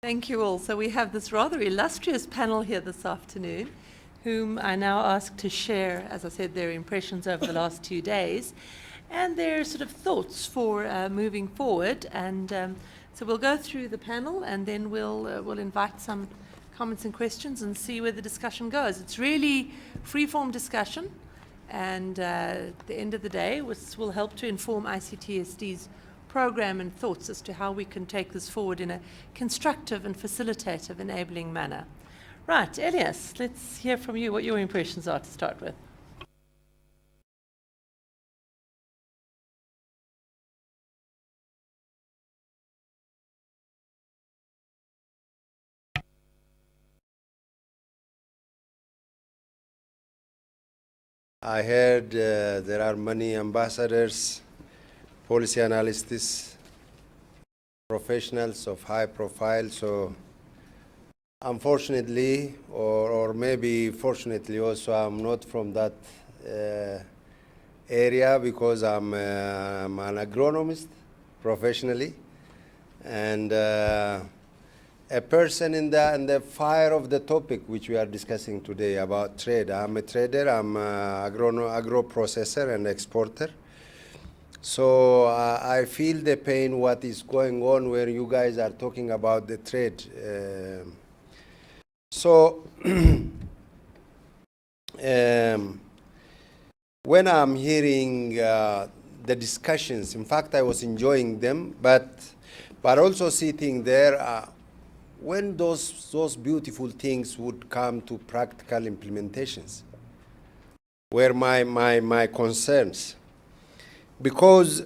Thank you all. So we have this rather illustrious panel here this afternoon, whom I now ask to share, as I said, their impressions over the last 2 days and their sort of thoughts for moving forward. And so we'll go through the panel and then we'll invite some comments and questions and see where the discussion goes. It's really free-form discussion, and at the end of the day, this will help to inform ICTSD's program and thoughts as to how we can take this forward in a constructive and facilitative, enabling manner. Right, Elias, let's hear from you what your impressions are to start with. I heard there are many ambassadors, policy analysts, professionals of high profile. So unfortunately, or maybe fortunately also, I'm not from that area because I'm an agronomist professionally, and a person in the fire of the topic which we are discussing today about trade. I'm a trader, I'm an agro processor and exporter. So I feel the pain what is going on where you guys are talking about the trade. So when I'm hearing the discussions, in fact I was enjoying them, but also sitting there, when those beautiful things would come to practical implementations were my concerns. Because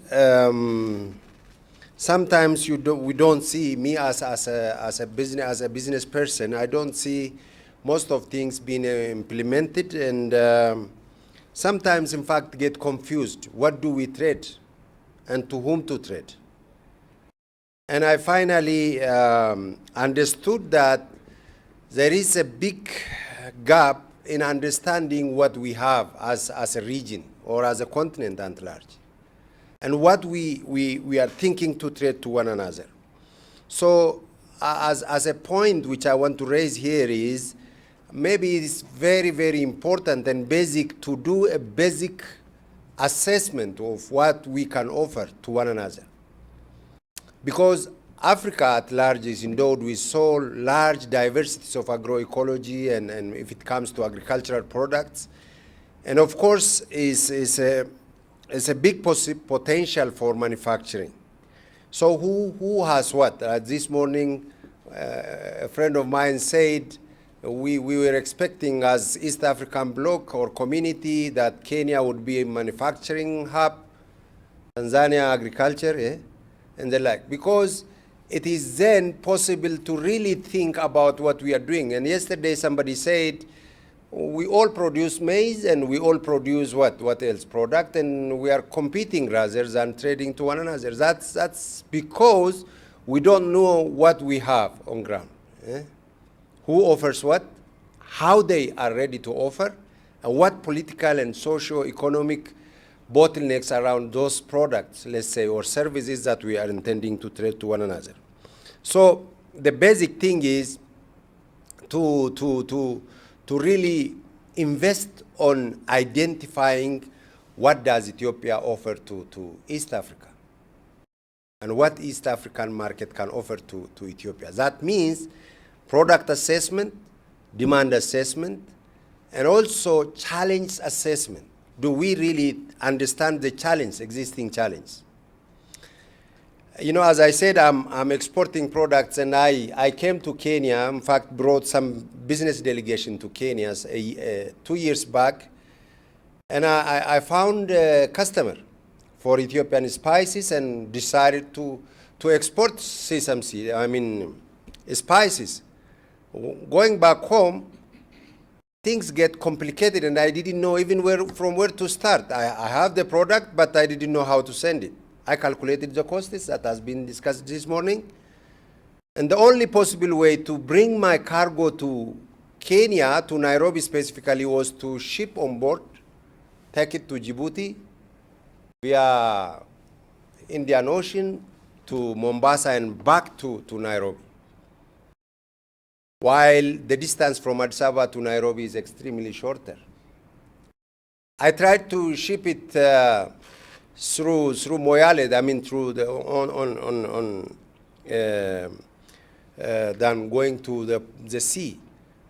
sometimes we don't see, me as a business person, I don't see most of things being implemented, and sometimes in fact get confused. What do we trade and to whom to trade? And I finally understood that there is a big gap in understanding what we have as a region or as a continent at large, and what we are thinking to trade to one another. So as a point which I want to raise here is, maybe it's very, very important and basic to do a basic assessment of what we can offer to one another. Because Africa at large is endowed with so large diversities of agroecology and if it comes to agricultural products. And of course, is a big potential for manufacturing. So who has what? This morning, a friend of mine said, we were expecting as East African bloc or community that Kenya would be a manufacturing hub, Tanzania agriculture, and the like, because it is then possible to really think about what we are doing. And yesterday somebody said, we all produce maize and we all produce what else? Product, and we are competing rather than trading to one another. That's because we don't know what we have on ground. Who offers what, how they are ready to offer, and what political and socio-economic bottlenecks around those products, let's say, or services that we are intending to trade to one another. So the basic thing is to really invest on identifying what does Ethiopia offer to East Africa, and what East African market can offer to Ethiopia. That means product assessment, demand assessment, and also challenge assessment. Do we really understand the challenge, existing challenge? You know, as I said, I'm exporting products, and I came to Kenya, in fact, brought some business delegation to Kenya 2 years back, and I found a customer for Ethiopian spices and decided to export sesame seed, spices. Going back home, things get complicated, and I didn't know even from where to start. I have the product, but I didn't know how to send it. I calculated the costs that has been discussed this morning, and the only possible way to bring my cargo to Kenya, to Nairobi specifically, was to ship on board, take it to Djibouti via Indian Ocean to Mombasa and back to Nairobi. while the distance from Addis Ababa to Nairobi is extremely shorter. I tried to ship it through Moyale, I mean through the than going to the sea.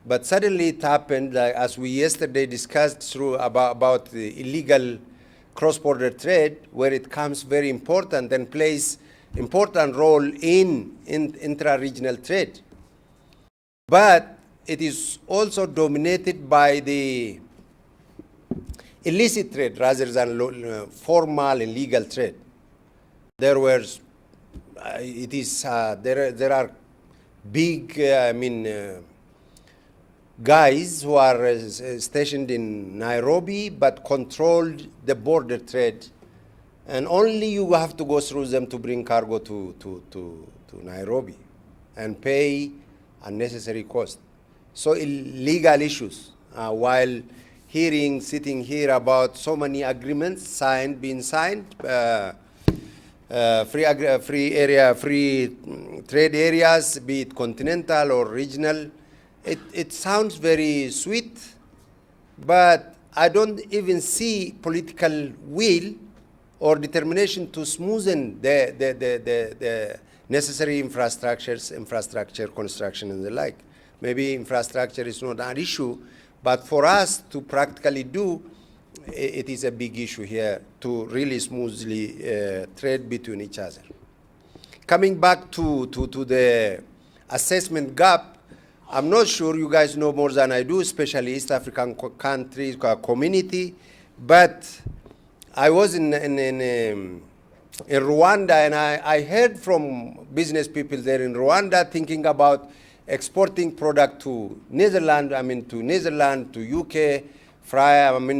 But suddenly it happened, as we yesterday discussed through about the illegal cross-border trade, where it comes very important and plays important role in intra-regional trade. But it is also dominated by the illicit trade rather than formal and legal trade. There were, there are big, guys who are stationed in Nairobi but controlled the border trade, and only you have to go through them to bring cargo to Nairobi and pay unnecessary cost. So illegal issues, while sitting here about so many agreements being signed, free trade areas, be it continental or regional. It sounds very sweet, but I don't even see political will or determination to smoothen the necessary infrastructure construction and the like. Maybe infrastructure is not an issue, but for us to practically do, it is a big issue here to really smoothly trade between each other. Coming back to the assessment gap, I'm not sure you guys know more than I do, especially East African countries, community, but I was in Rwanda, and I heard from business people there in Rwanda thinking about exporting product to Netherlands, to UK,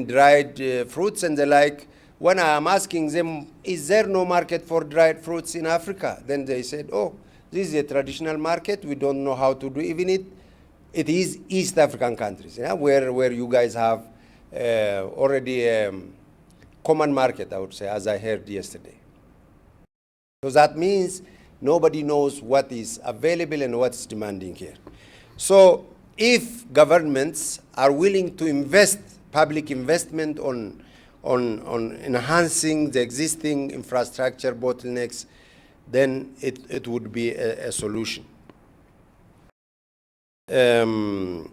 dried fruits and the like. When I am asking them, is there no market for dried fruits in Africa? Then they said, oh, this is a traditional market. We don't know how to do even it. It is East African countries, yeah, where you guys have already a common market, I would say, as I heard yesterday. So that means nobody knows what is available and what's demanding here. So if governments are willing to invest, public investment on enhancing the existing infrastructure bottlenecks, then it would be a solution. The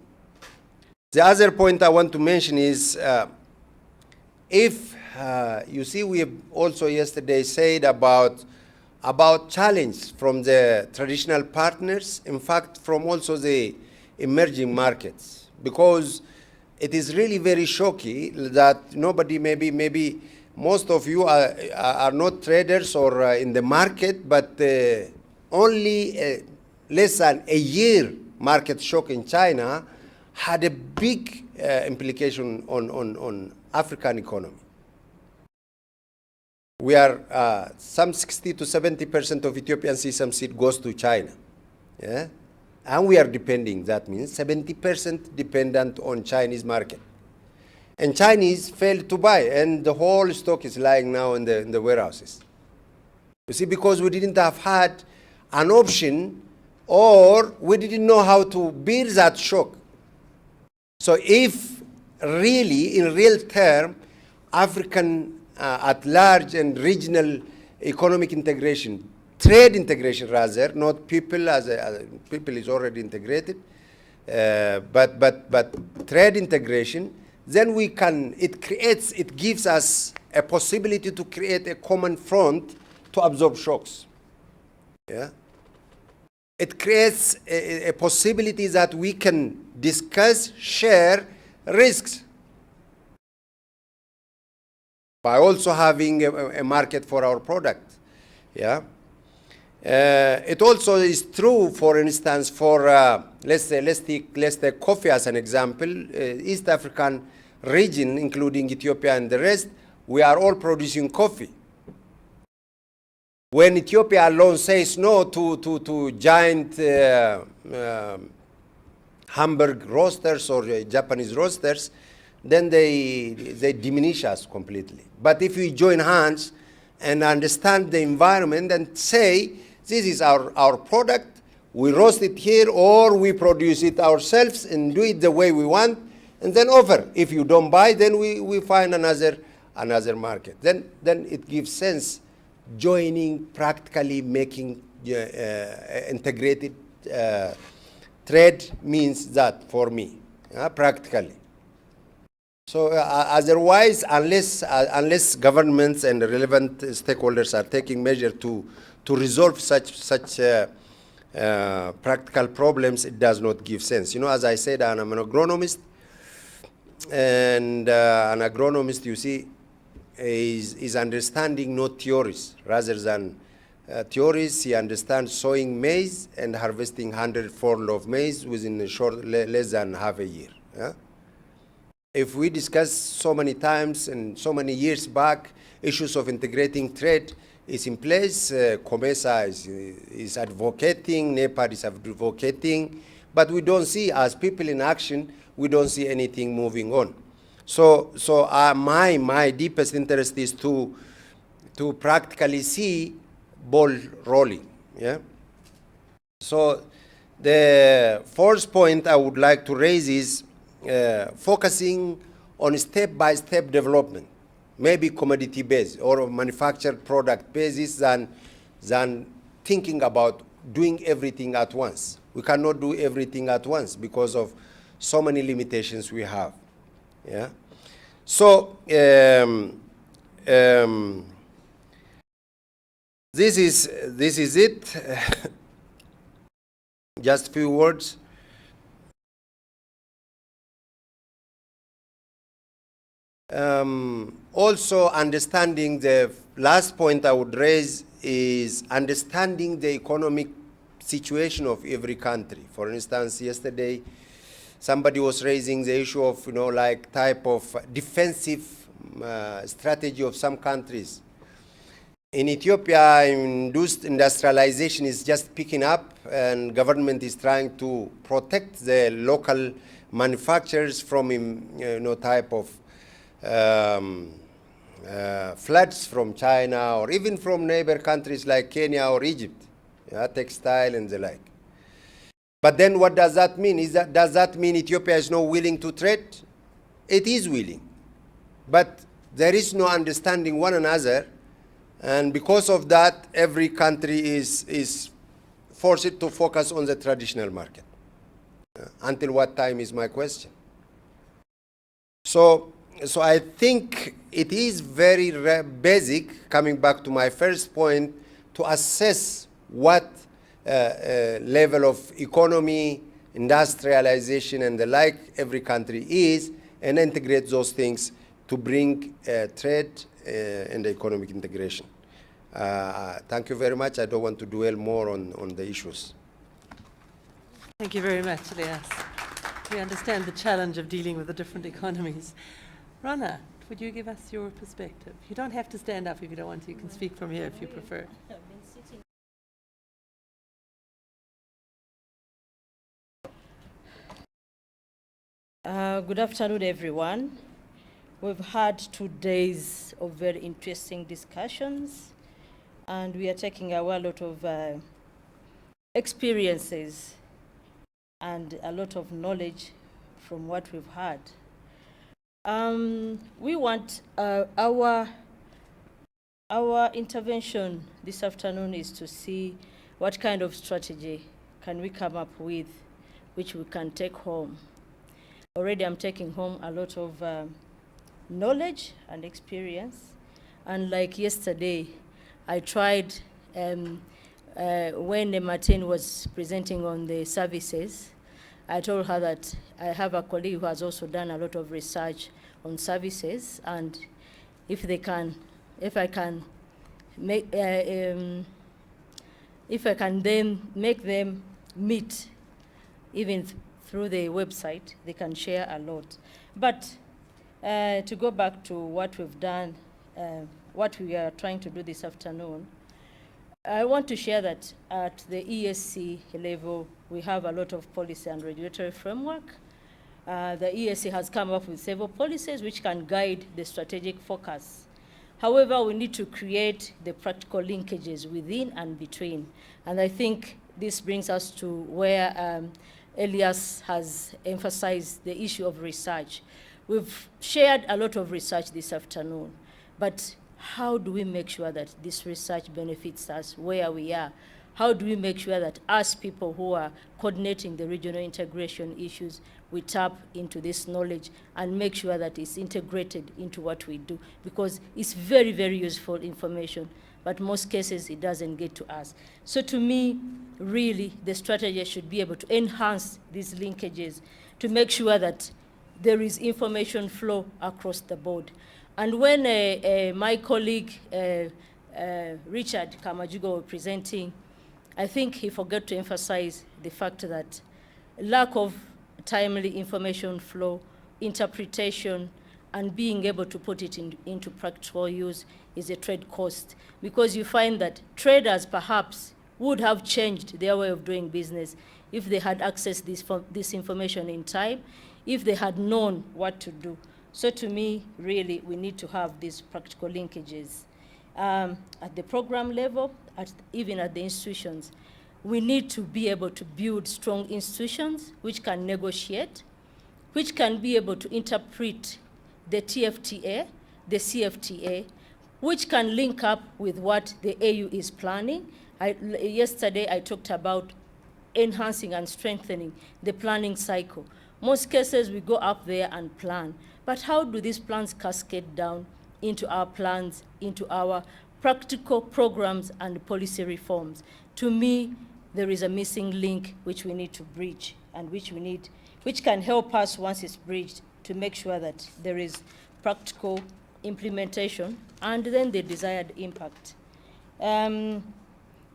other point I want to mention is, if you see, we have also yesterday said about challenge from the traditional partners, in fact, from also the emerging markets, because it is really very shocking that nobody, maybe most of you are not traders or in the market, but only less than a year market shock in China had a big implication on African economy. We are some 60 to 70% of Ethiopian sesame seed goes to China, yeah, and we are depending. That means 70% dependent on Chinese market, and Chinese failed to buy, and the whole stock is lying now in the warehouses. You see, because we didn't have had an option, or we didn't know how to bear that shock. So if really, in real term, African at large and regional economic integration, trade integration rather, not people, people is already integrated, but trade integration, then we can, it gives us a possibility to create a common front to absorb shocks. Yeah. It creates a possibility that we can discuss, share risks by also having a market for our product. Yeah. It also is true, for instance, for let's take coffee as an example. East African region, including Ethiopia and the rest, we are all producing coffee. When Ethiopia alone says no to giant Hamburg roasters or Japanese roasters, then they diminish us completely. But if we join hands and understand the environment and say, this is our product, We roast it here, or we produce it ourselves and do it the way we want, and then offer. If you don't buy, then we find another market. Then it gives sense joining, practically making integrated trade means that for me, practically. So otherwise, unless governments and relevant stakeholders are taking measures to resolve such practical problems, it does not give sense. You know, as I said, I'm an agronomist, and an agronomist, you see, is understanding not theories. Rather than theories, he understands sowing maize and harvesting 100 furlong of maize within less than half a year. Yeah? If we discuss so many times and so many years back, issues of integrating trade is in place, COMESA is advocating, NEPAD is advocating, but we don't see, as people in action, we don't see anything moving on. So my deepest interest is to practically see ball rolling. Yeah. So the fourth point I would like to raise is focusing on step-by-step development, maybe commodity-based or manufactured product basis than thinking about doing everything at once. We cannot do everything at once because of so many limitations we have. Yeah. So this is it. Just a few words. Also, understanding the last point I would raise is understanding the economic situation of every country. For instance, yesterday, somebody was raising the issue of, you know, like type of defensive strategy of some countries. In Ethiopia, industrialization is just picking up, and government is trying to protect the local manufacturers from, you know, type of floods from China or even from neighbor countries like Kenya or Egypt, textile and the like. But then what does that mean? Does that mean Ethiopia is not willing to trade? It is willing. But there is no understanding one another, and because of that, every country is forced to focus on the traditional market. Until what time is my question. So I think it is very basic, coming back to my first point, to assess what level of economy, industrialization, and the like every country is, and integrate those things to bring trade and economic integration. Thank you very much. I don't want to dwell more on the issues. Thank you very much, Elias. We understand the challenge of dealing with the different economies. Rana, would you give us your perspective? You don't have to stand up if you don't want to. You can speak from here if you prefer. Good afternoon, everyone. We've had 2 days of very interesting discussions, and we are taking away a lot of experiences and a lot of knowledge from what we've had. We want our intervention this afternoon is to see what kind of strategy can we come up with which we can take home. Already I'm taking home a lot of knowledge and experience, and like yesterday I tried when Martin was presenting on the services, I told her that I have a colleague who has also done a lot of research on services, and if I can then make them meet, even through the website, they can share a lot. But to go back to what we've done, what we are trying to do this afternoon, I want to share that at the ESC level, we have a lot of policy and regulatory framework. The ESC has come up with several policies which can guide the strategic focus. However, we need to create the practical linkages within and between. And I think this brings us to where Elias has emphasized the issue of research. We've shared a lot of research this afternoon, but how do we make sure that this research benefits us where we are? How do we make sure that us people who are coordinating the regional integration issues, we tap into this knowledge and make sure that it's integrated into what we do? Because it's very, very useful information, but most cases it doesn't get to us. So to me, really, the strategy should be able to enhance these linkages to make sure that there is information flow across the board. And when my colleague, Richard Kamajugo, was presenting, I think he forgot to emphasize the fact that lack of timely information flow, interpretation, and being able to put it into practical use is a trade cost, because you find that traders perhaps would have changed their way of doing business if they had accessed this information in time, if they had known what to do. So to me, really, we need to have these practical linkages. At the program level, even at the institutions, we need to be able to build strong institutions which can negotiate, which can be able to interpret the TFTA, the CFTA, which can link up with what the AU is planning. Yesterday, I talked about enhancing and strengthening the planning cycle. Most cases, we go up there and plan. But how do these plans cascade down into our plans, into our practical programs and policy reforms? To me, there is a missing link which we need to bridge, and which can help us, once it's bridged, to make sure that there is practical implementation and then the desired impact.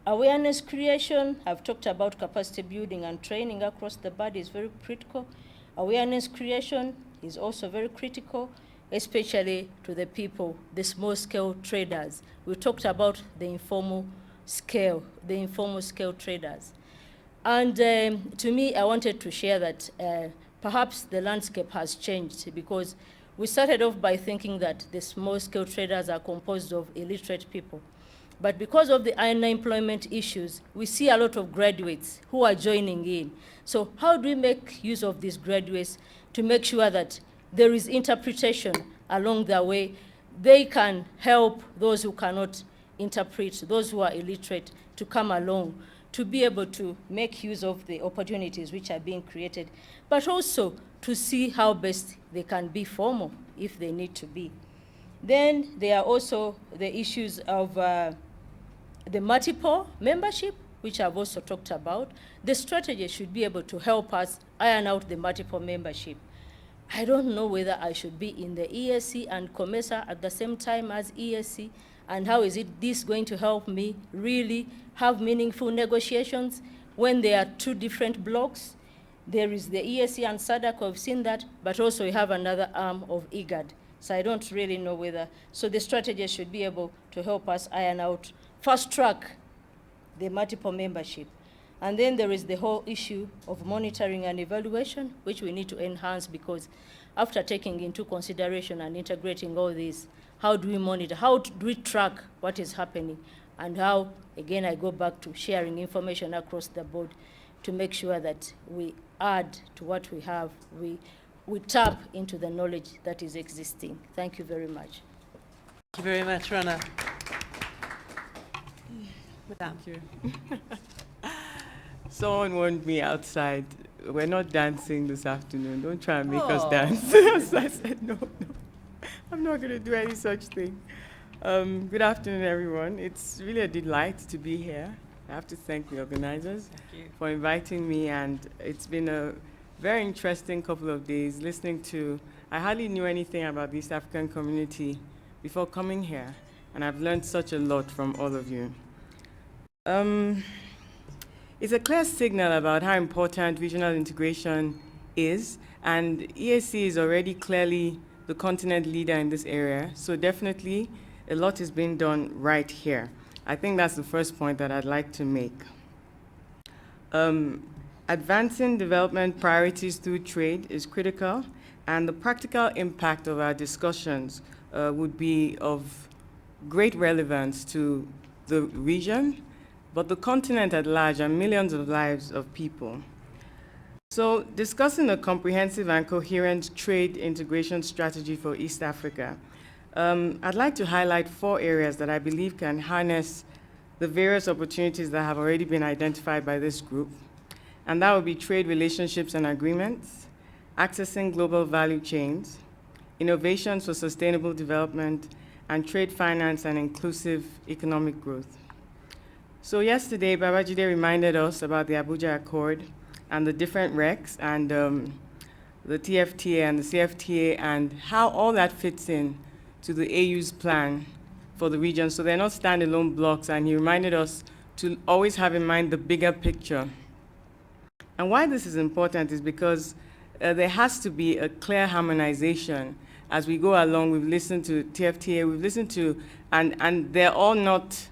Awareness creation, I've talked about capacity building and training across the body is very critical. Awareness creation is also very critical, especially to the people, the small-scale traders. We talked about the informal scale traders. And to me, I wanted to share that perhaps the landscape has changed, because we started off by thinking that the small-scale traders are composed of illiterate people. But because of the unemployment issues, we see a lot of graduates who are joining in. So how do we make use of these graduates to make sure that there is interpretation along the way? They can help those who cannot interpret, those who are illiterate, to come along, to be able to make use of the opportunities which are being created, but also to see how best they can be formal if they need to be. Then there are also the issues of the multiple membership, which I've also talked about. The strategy should be able to help us iron out the multiple membership. I don't know whether I should be in the ESC and COMESA at the same time as ESC, and how is this going to help me really have meaningful negotiations when there are two different blocks? There is the ESC and SADC, I've seen that, but also we have another arm of IGAD. So I don't really know whether, so the strategy should be able to help us iron out, fast track the multiple membership. And then there is the whole issue of monitoring and evaluation, which we need to enhance, because after taking into consideration and integrating all this, how do we monitor, how do we track what is happening, and how, again, I go back to sharing information across the board to make sure that we add to what we have, we tap into the knowledge that is existing. Thank you very much. Thank you very much, Rana. Madame. Thank you. Someone warned me outside, we're not dancing this afternoon. Don't try and make us dance. So I said, no, I'm not going to do any such thing. Good afternoon, everyone. It's really a delight to be here. I have to thank the organizers for inviting me, and it's been a very interesting couple of days listening to, I hardly knew anything about the East African community before coming here, and I've learned such a lot from all of you. It's a clear signal about how important regional integration is, and EAC is already clearly the continent leader in this area, so definitely a lot is being done right here. I think that's the first point that I'd like to make. Advancing development priorities through trade is critical, and the practical impact of our discussions would be of great relevance to the region, but the continent at large and millions of lives of people. So, discussing a comprehensive and coherent trade integration strategy for East Africa, I'd like to highlight 4 areas that I believe can harness the various opportunities that have already been identified by this group. And that would be trade relationships and agreements, accessing global value chains, innovations for sustainable development, and trade finance and inclusive economic growth. So yesterday, Babajide reminded us about the Abuja Accord and the different recs and the TFTA and the CFTA and how all that fits in to the AU's plan for the region. So they're not standalone blocks, and he reminded us to always have in mind the bigger picture. And why this is important is because there has to be a clear harmonization as we go along. We've listened to TFTA, we've listened to, and they're all not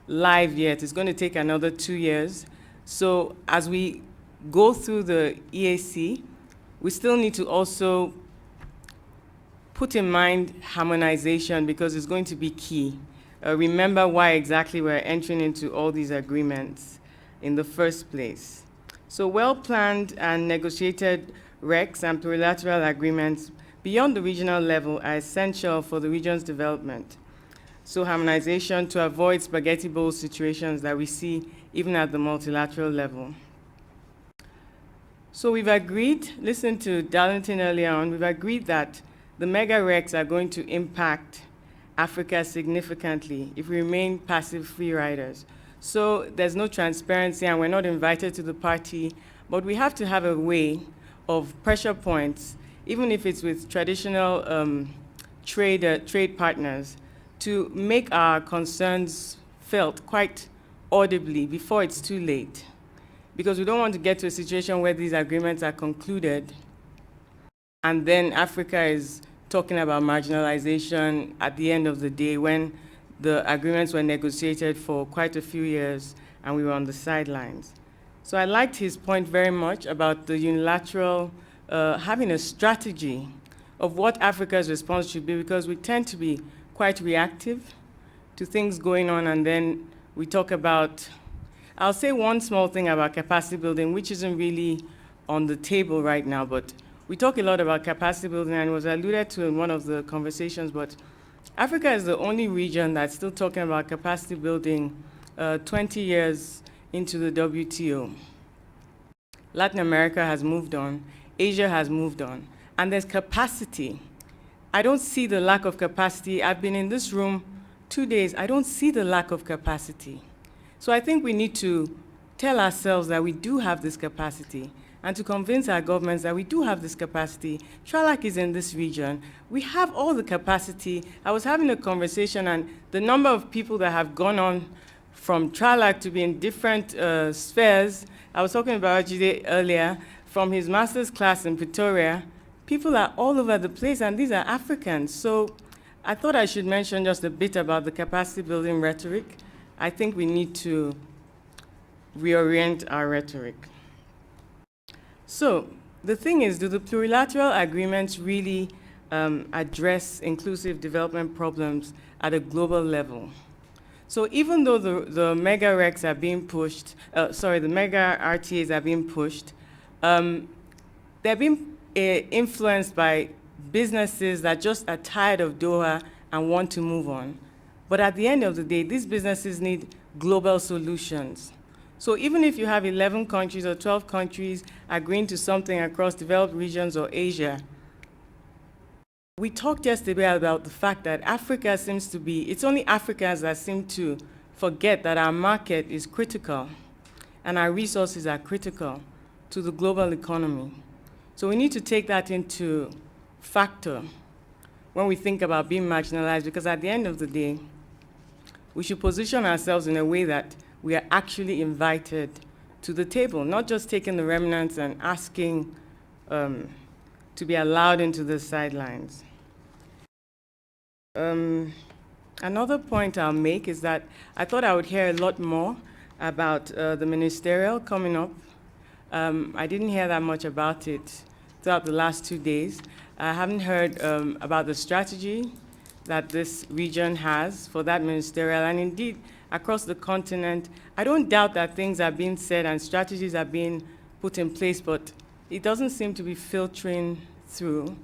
live yet. It's going to take another 2 years. So as we go through the EAC, we still need to also put in mind harmonization because it's going to be key. Remember why exactly we're entering into all these agreements in the first place. So well-planned and negotiated recs and plurilateral agreements beyond the regional level are essential for the region's development. So harmonization to avoid spaghetti bowl situations that we see even at the multilateral level. So we've agreed, listen to Darlington earlier on, we've agreed that the mega recs are going to impact Africa significantly if we remain passive free riders. So there's no transparency and we're not invited to the party, but we have to have a way of pressure points, even if it's with traditional trade partners, to make our concerns felt quite audibly before it's too late. Because we don't want to get to a situation where these agreements are concluded and then Africa is talking about marginalization at the end of the day when the agreements were negotiated for quite a few years and we were on the sidelines. So I liked his point very much about the unilateral, having a strategy of what Africa's response should be, because we tend to be quite reactive to things going on, and then we talk about, I'll say one small thing about capacity building, which isn't really on the table right now, but we talk a lot about capacity building, and it was alluded to in one of the conversations, but Africa is the only region that's still talking about capacity building 20 years into the WTO. Latin America has moved on, Asia has moved on, and there's capacity. I don't see the lack of capacity. I've been in this room 2 days. I don't see the lack of capacity. So I think we need to tell ourselves that we do have this capacity and to convince our governments that we do have this capacity. TRALAC is in this region. We have all the capacity. I was having a conversation, and the number of people that have gone on from TRALAC to be in different spheres, I was talking about Jide earlier, from his master's class in Pretoria, people are all over the place, and these are Africans. So I thought I should mention just a bit about the capacity building rhetoric. I think we need to reorient our rhetoric. So the thing is, do the plurilateral agreements really address inclusive development problems at a global level? So even though the mega recs are being pushed, the mega RTAs are being pushed, they're being influenced by businesses that just are tired of Doha and want to move on. But at the end of the day, these businesses need global solutions. So even if you have 11 countries or 12 countries agreeing to something across developed regions or Asia, we talked yesterday about the fact that Africa seems to be, it's only Africans that seem to forget that our market is critical and our resources are critical to the global economy. So we need to take that into factor when we think about being marginalized, because at the end of the day, we should position ourselves in a way that we are actually invited to the table, not just taking the remnants and asking to be allowed into the sidelines. Another point I'll make is that I thought I would hear a lot more about the ministerial coming up. I didn't hear that much about it throughout the last 2 days. I haven't heard about the strategy that this region has for that ministerial, and indeed, across the continent. I don't doubt that things are being said and strategies are being put in place, but it doesn't seem to be filtering through.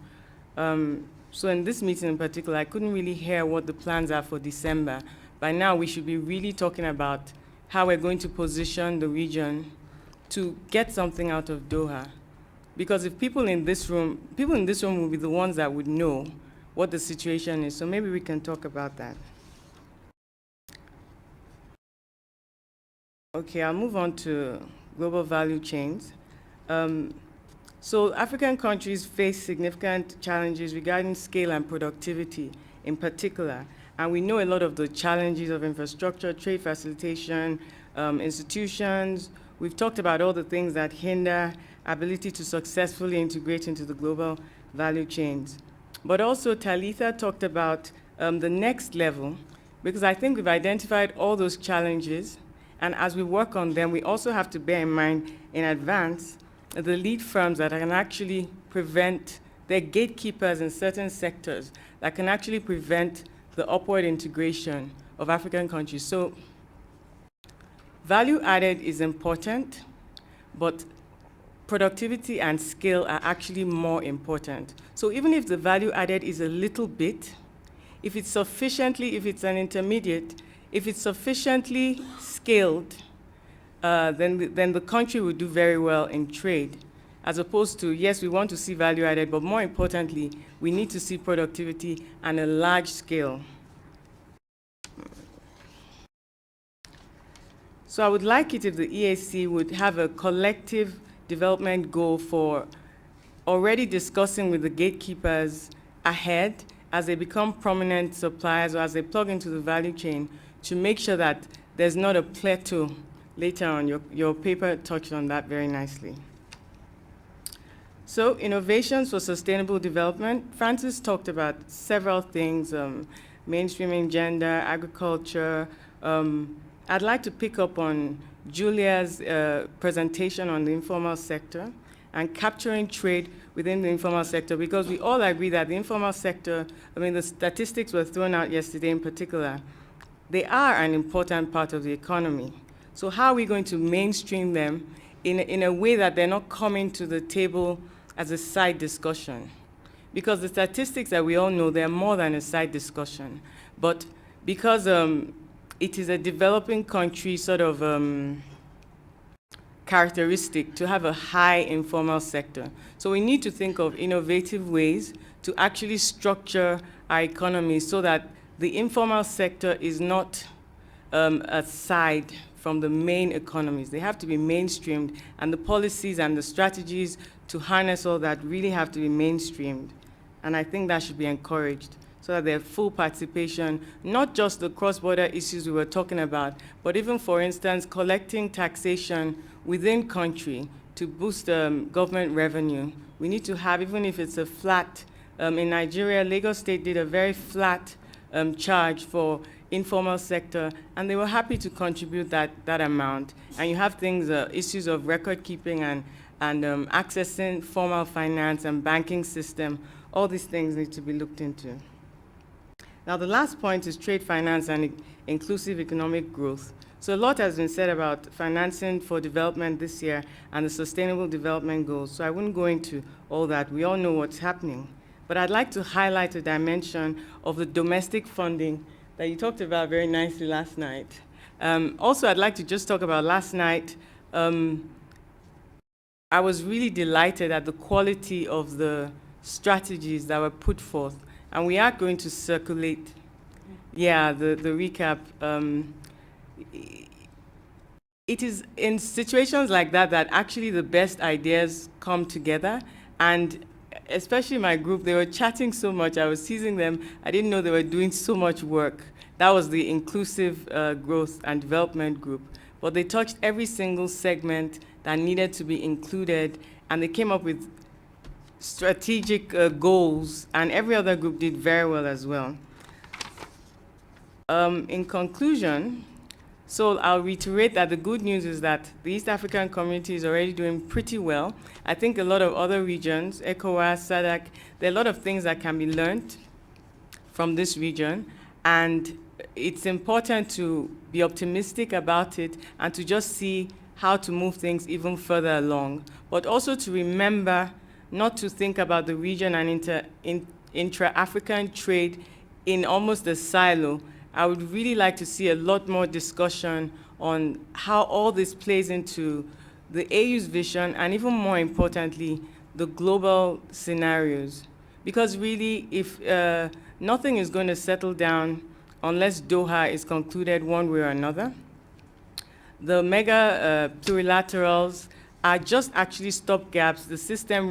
So in this meeting in particular, I couldn't really hear what the plans are for December. By now, we should be really talking about how we're going to position the region to get something out of Doha. Because if people in this room will be the ones that would know what the situation is. So maybe we can talk about that. Okay, I'll move on to global value chains. So African countries face significant challenges regarding scale and productivity in particular. And we know a lot of the challenges of infrastructure, trade facilitation, institutions. We've talked about all the things that hinder ability to successfully integrate into the global value chains. But also Talitha talked about the next level, because I think we've identified all those challenges. And as we work on them, we also have to bear in mind in advance the lead firms that can actually prevent, they're gatekeepers in certain sectors that can actually prevent the upward integration of African countries. So value added is important, but productivity and scale are actually more important. So even if the value added is a little bit, if it's an intermediate, if it's sufficiently scaled, then the country will do very well in trade, as opposed to, yes, we want to see value added, but more importantly, we need to see productivity and a large scale. So I would like it if the EAC would have a collective development goal for already discussing with the gatekeepers ahead as they become prominent suppliers or as they plug into the value chain to make sure that there's not a plateau later on. Your paper touched on that very nicely. So innovations for sustainable development. Francis talked about several things, mainstreaming gender, agriculture. I'd like to pick up on Julia's presentation on the informal sector and capturing trade within the informal sector, because we all agree that the informal sector, the statistics were thrown out yesterday in particular, they are an important part of the economy. So how are we going to mainstream them in a way that they're not coming to the table as a side discussion? Because the statistics that we all know, they're more than a side discussion. But because it is a developing country sort of characteristic to have a high informal sector. So we need to think of innovative ways to actually structure our economy so that the informal sector is not aside from the main economies. They have to be mainstreamed, and the policies and the strategies to harness all that really have to be mainstreamed. And I think that should be encouraged so that there's full participation, not just the cross-border issues we were talking about, but even, for instance, collecting taxation within country to boost government revenue. We need to have, even if it's a flat, in Nigeria, Lagos State did a very flat charge for informal sector, and they were happy to contribute that amount. And you have things, issues of record keeping and accessing formal finance and banking system. All these things need to be looked into. Now, the last point is trade finance and inclusive economic growth. So a lot has been said about financing for development this year and the sustainable development goals. So I wouldn't go into all that. We all know what's happening. But I'd like to highlight a dimension of the domestic funding that you talked about very nicely last night. Also, I'd like to just talk about last night. I was really delighted at the quality of the strategies that were put forth. And we are going to circulate, the recap. It is in situations like that that actually the best ideas come together. And especially my group, they were chatting so much. I was teasing them. I didn't know they were doing so much work. That was the inclusive growth and development group. But they touched every single segment that needed to be included, and they came up with strategic goals, and every other group did very well as well. In conclusion, so I'll reiterate that the good news is that the East African community is already doing pretty well. I think a lot of other regions, ECOWAS, SADC, there are a lot of things that can be learned from this region, and it's important to be optimistic about it and to just see how to move things even further along, but also to remember not to think about the region and intra-African trade in almost a silo. I would really like to see a lot more discussion on how all this plays into the AU's vision and, even more importantly, the global scenarios. Because really, if nothing is going to settle down unless Doha is concluded one way or another, the mega plurilaterals are just actually stopgaps, the system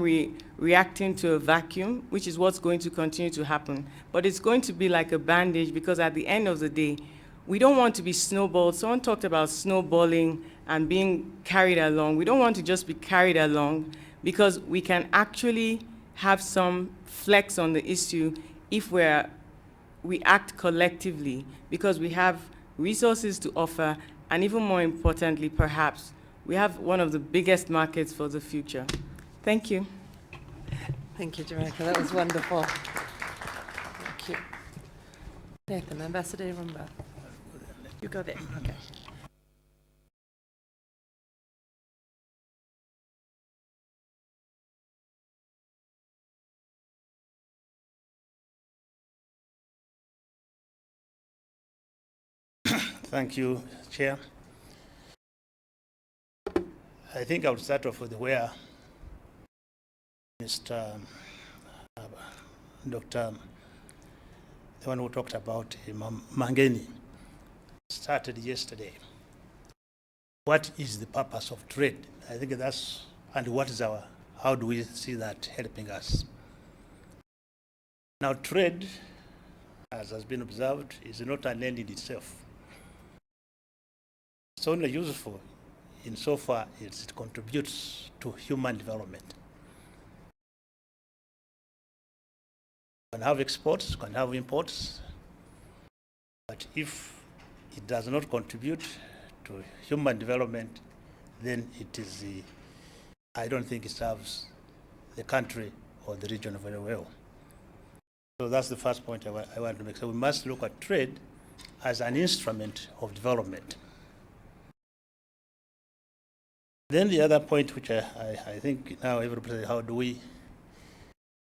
reacting to a vacuum, which is what's going to continue to happen. But it's going to be like a bandage, because at the end of the day, we don't want to be snowballed. Someone talked about snowballing and being carried along. We don't want to just be carried along, because we can actually have some flex on the issue if we act collectively, because we have resources to offer, and even more importantly, perhaps, we have one of the biggest markets for the future. Thank you. Thank you, Jamaica. That was wonderful. Thank you. Nathan, Ambassador Rumba. You go there. Okay. Thank you, Chair. I think I would start off with where Mr. Dr. the one who talked about Mangeni started yesterday. What is the purpose of trade? I think that's, and what is how do we see that helping us? Now, trade, as has been observed, is not an end in itself. It's only useful insofar as it contributes to human development. You can have exports, you can have imports, but if it does not contribute to human development, then it is, I don't think it serves the country or the region very well. So that's the first point I want to make. So we must look at trade as an instrument of development. Then the other point, which I think now everybody says, how do we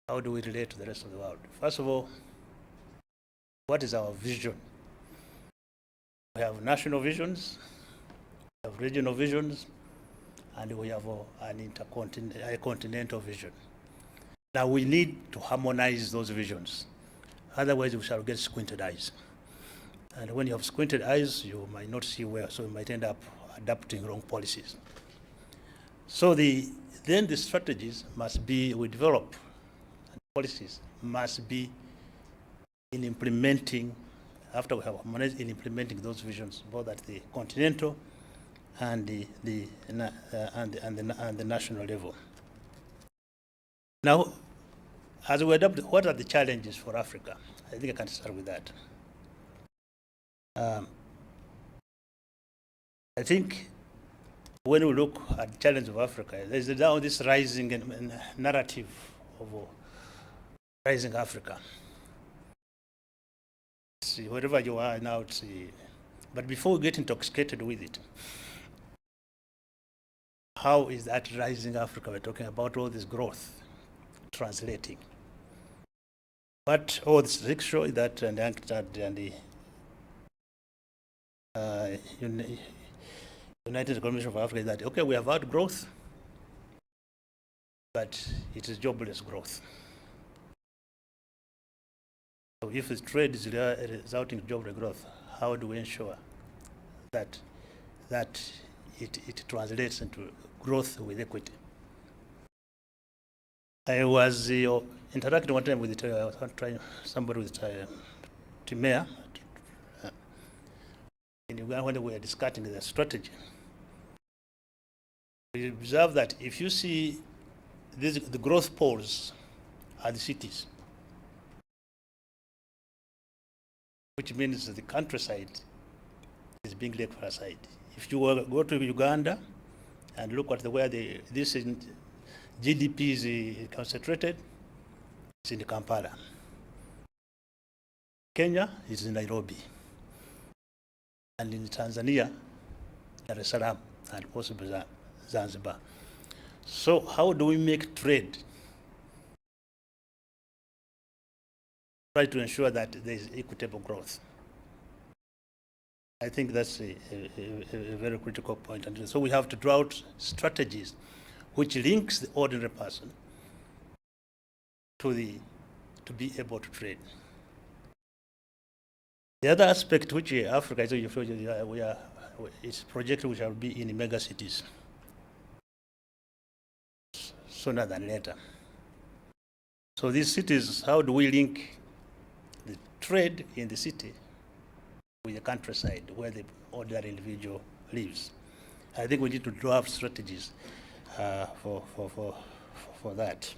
relate to the rest of the world? First of all, what is our vision? We have national visions, we have regional visions, and we have a continental vision. Now we need to harmonize those visions. Otherwise we shall get squinted eyes. And when you have squinted eyes, you might not see well, so you might end up adopting wrong policies. So then the strategies must be, we develop, and policies must be in implementing, after we have harmonized, in implementing those visions, both at the continental and the national level. Now, as we adopt, what are the challenges for Africa? I think I can start with that. I think when we look at the challenge of Africa, there's now this rising narrative of rising Africa. See, wherever you are now, but before we get intoxicated with it, how is that rising Africa? We're talking about all this growth translating. But all this rickshaw that and the United Commission for Africa is that, okay, we have had growth, but it is jobless growth. So if the trade is resulting in jobless growth, how do we ensure that it translates into growth with equity? I was interacting one time with somebody with Timea in Uganda when we were discussing the strategy. We observe that if you see the growth poles are the cities, which means the countryside is being left aside. If you go to Uganda and look at where this GDP is concentrated, it's in Kampala. Kenya is in Nairobi. and in Tanzania, Dar es Salaam, and possibly Zanzibar. So how do we make trade? Try to ensure that there is equitable growth. I think that's a very critical point. And so we have to draw out strategies which links the ordinary person to be able to trade. The other aspect which Africa is, it's projected we shall be in mega cities sooner than later. So these cities, how do we link the trade in the city with the countryside where the ordinary individual lives? I think we need to draw up strategies for that.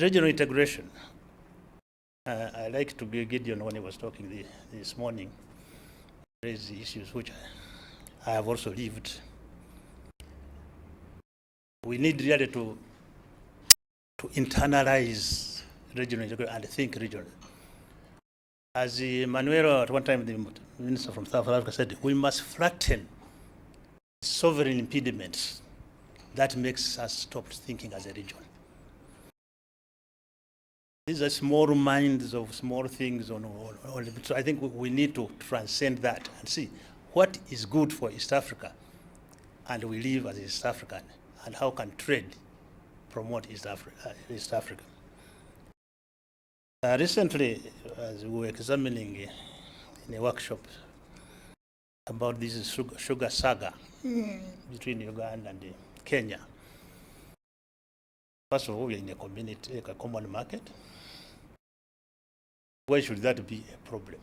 Regional integration. I like to be Gideon when he was talking this morning, raise the issues which I have also lived. We need really to internalize regional integration and think regional. As Manuel at one time, the minister from South Africa, said, we must flatten sovereign impediments that makes us stop thinking as a region. These are small minds of small things. So I think we need to transcend that and see what is good for East Africa, and we live as East African, and how can trade promote East Africa. Recently, as we were examining in a workshop about this sugar saga between Uganda and Kenya. First of all, we're in a community, a common market. Why should that be a problem?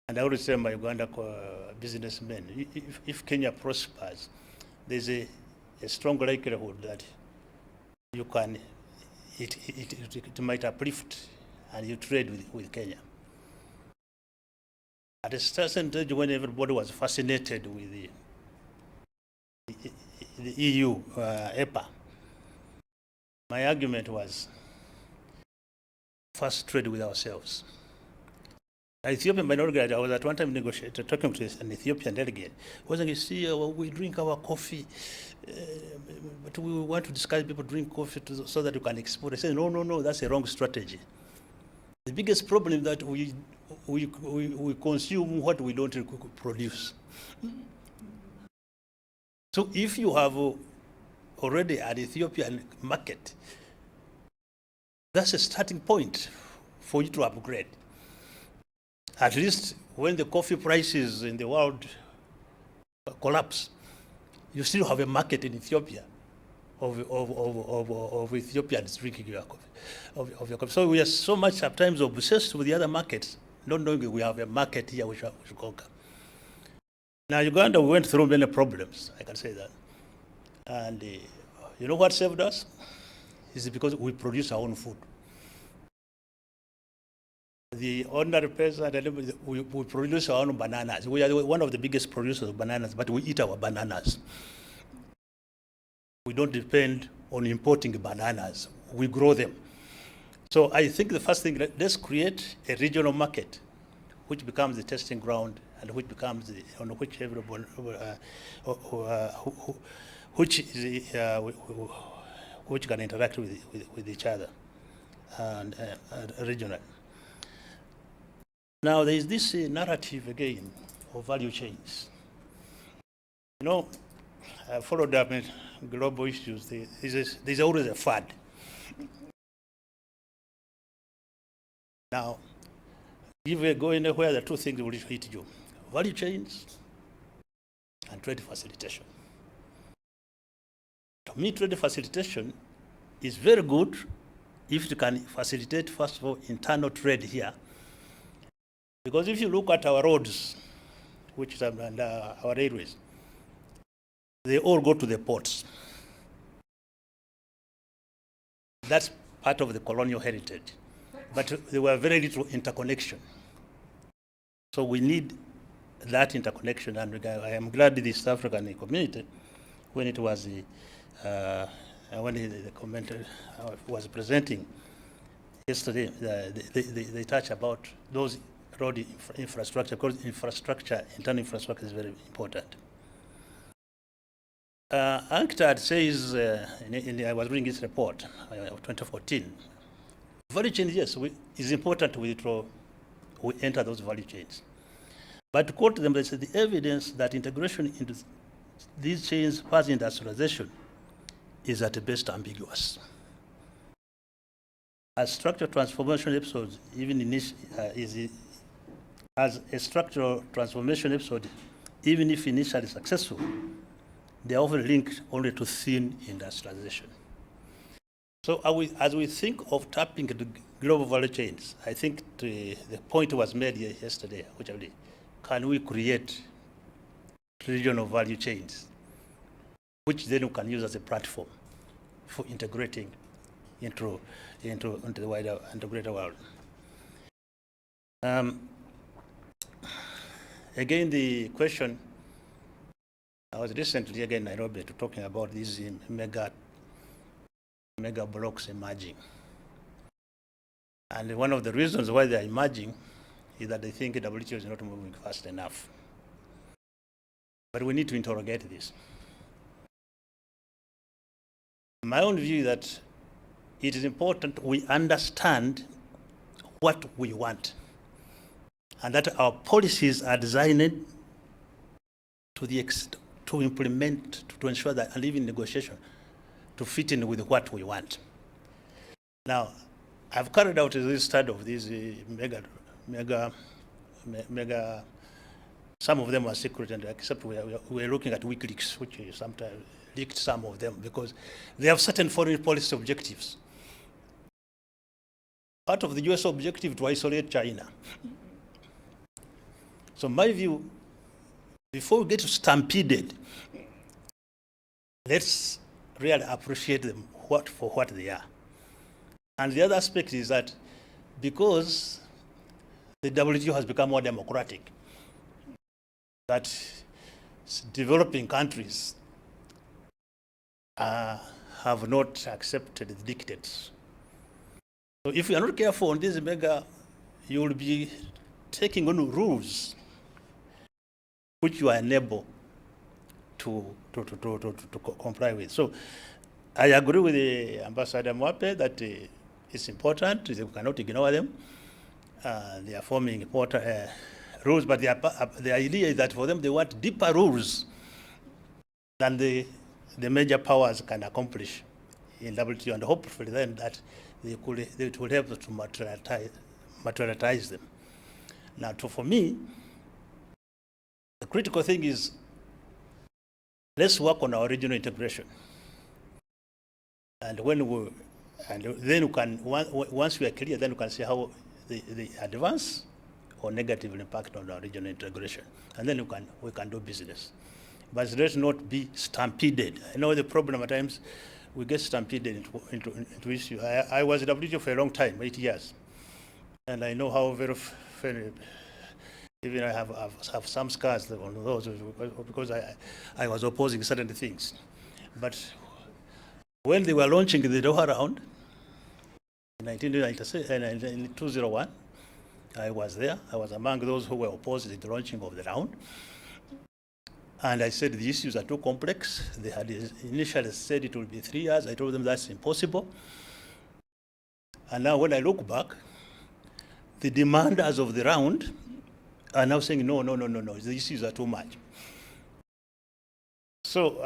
And I always say my Uganda businessmen, if Kenya prospers, there's a strong likelihood that you can, it might uplift and you trade with Kenya. At a certain stage when everybody was fascinated with the EU, EPA, my argument was first trade with ourselves. An Ethiopian minority, I was at one time negotiating, talking to an Ethiopian delegate. Wasn't you see, we drink our coffee, but we want to discourage people drink coffee so that you can export. I said, no, that's a wrong strategy. The biggest problem is that we consume what we don't produce. So if you have already an Ethiopian market, that's a starting point for you to upgrade. At least when the coffee prices in the world collapse, you still have a market in Ethiopia of Ethiopians drinking your coffee, of your coffee. So we are so much sometimes obsessed with the other markets, not knowing we have a market here which we conquer. Now Uganda, we went through many problems, I can say that. And you know what saved us? Is because we produce our own food. The ordinary person, we produce our own bananas. We are one of the biggest producers of bananas, but we eat our bananas. We don't depend on importing bananas. We grow them. So I think the first thing, let's create a regional market, which becomes the testing ground and which becomes on which everyone, which can interact with each other and regional. Now there is this narrative again of value chains. You know, I followed up in global issues. There's always a fad. Now, if we go anywhere, the two things will hit you: value chains and trade facilitation. To me, trade facilitation is very good if it can facilitate, first of all, internal trade here. Because if you look at our roads, which is and our railways, they all go to the ports. That's part of the colonial heritage. But there were very little interconnection. So we need that interconnection, and I am glad the East African community, when it was when the commenter was presenting, yesterday, they touch about those road infrastructure, because infrastructure, internal infrastructure is very important. UNCTAD says, I was reading this report of 2014, value chains, yes, it's important we enter those value chains. But to quote them, they said the evidence that integration into these chains past industrialization is at best ambiguous. As structural transformation episodes, as a structural transformation episode, even if initially successful, they are often linked only to thin industrialization. So as we think of tapping into global value chains, I think the point was made here yesterday, which I believe, can we create regional value chains, which then we can use as a platform for integrating into the wider and greater world. Again, the question, I was recently again in Nairobi talking about these mega blocks emerging. And one of the reasons why they are emerging is that they think WTO is not moving fast enough. But we need to interrogate this. My own view is that it is important we understand what we want, and that our policies are designed to implement, to ensure that, and even negotiation, to fit in with what we want. Now, I've carried out this study of these mega, some of them are secret, and except we're looking at WikiLeaks, which sometimes leaked some of them, because they have certain foreign policy objectives. Part of the US objective to isolate China. So my view, before we get stampeded, let's really appreciate them for what they are. And the other aspect is that because the WTO has become more democratic, that developing countries have not accepted the dictates. So if you are not careful on this mega, you will be taking on rules which you are unable to comply with. So I agree with the Ambassador Mwape that it's important, we cannot ignore them. They are forming important rules, but the idea is that for them, they want deeper rules than the major powers can accomplish in WTO, and hopefully then that it will help to materialize them. Now, for me, the critical thing is let's work on our regional integration. And then we can, once we are clear, then we can see how they advance or negatively impact on our regional integration. And then we can do business. But let's not be stampeded. I know the problem at times, we get stampeded into issue. I was at WTO for a long time, 8 years. And I know how very even I have some scars on those because I was opposing certain things. But when they were launching the Doha round in 2001, I was there. I was among those who were opposed to the launching of the round. And I said the issues are too complex. They had initially said it would be 3 years. I told them that's impossible. And now when I look back, the demanders of the round are now saying, no, the issues are too much. So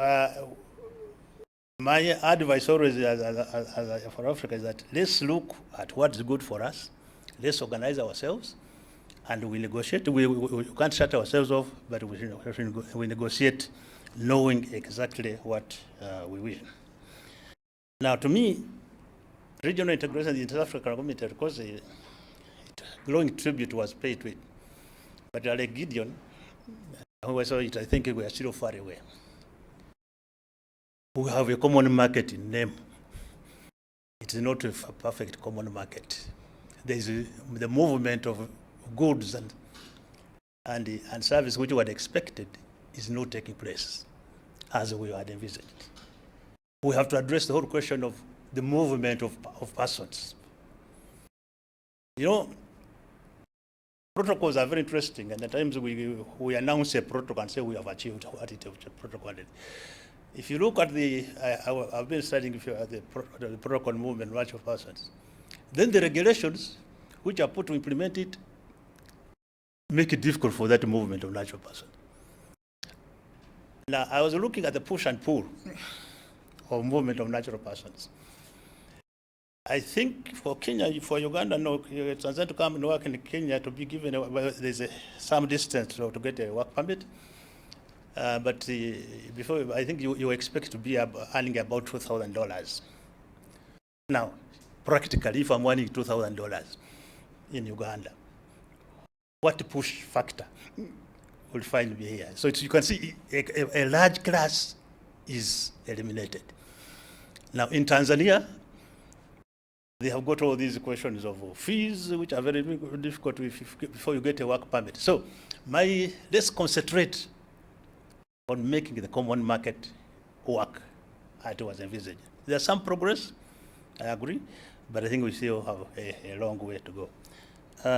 my advice always for Africa is that let's look at what's good for us. Let's organize ourselves, and we negotiate. We can't shut ourselves off, but we negotiate knowing exactly what we wish. Now, to me, regional integration in the Inter-African Community, of course, a glowing tribute was paid to it. But like Gideon, who I saw it, I think we are still far away. We have a common market in name. It is not a perfect common market. There is the movement of goods and service which were expected is not taking place as we had envisaged. We have to address the whole question of the movement of persons. You know, protocols are very interesting, and at times we announce a protocol and say we have achieved what it protocol is. If you look at I've been studying the protocol movement, natural persons. Then the regulations which are put to implement it make it difficult for that movement of natural persons. Now, I was looking at the push and pull of movement of natural persons. I think for Kenya, for Uganda, no, Tanzania to come and work in Kenya to be given, there's some distance to get a work permit. But before, I think you expect to be earning about $2,000. Now, practically, if I'm earning $2,000 in Uganda, what push factor will find me here? So you can see a large class is eliminated. Now, in Tanzania, they have got all these questions of fees, which are very difficult before you get a work permit. So let's concentrate on making the common market work as it was envisaged. There's some progress, I agree, but I think we still have a long way to go.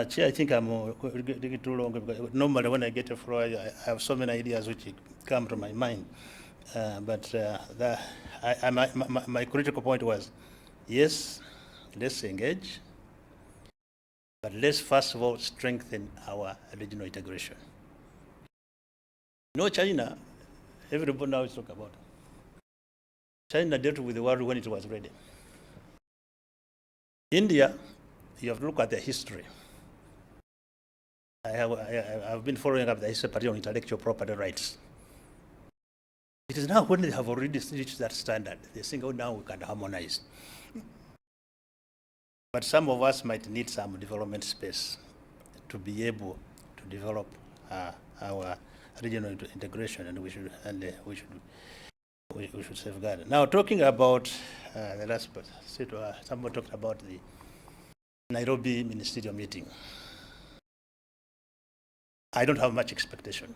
Chair, I think I'm getting too long. Normally when I get a floor, I have so many ideas which come to my mind. My critical point was, yes, let's engage, but let's first of all strengthen our regional integration. You know, China, everybody now is talking about. China dealt with the world when it was ready. India, you have to look at their history. I've been following up the history on intellectual property rights. It is now when they have already reached that standard, they think, oh, now we can harmonize. But some of us might need some development space to be able to develop our regional integration, and we should safeguard it. Now, talking about the last part, someone talked about the Nairobi ministerial meeting. I don't have much expectation.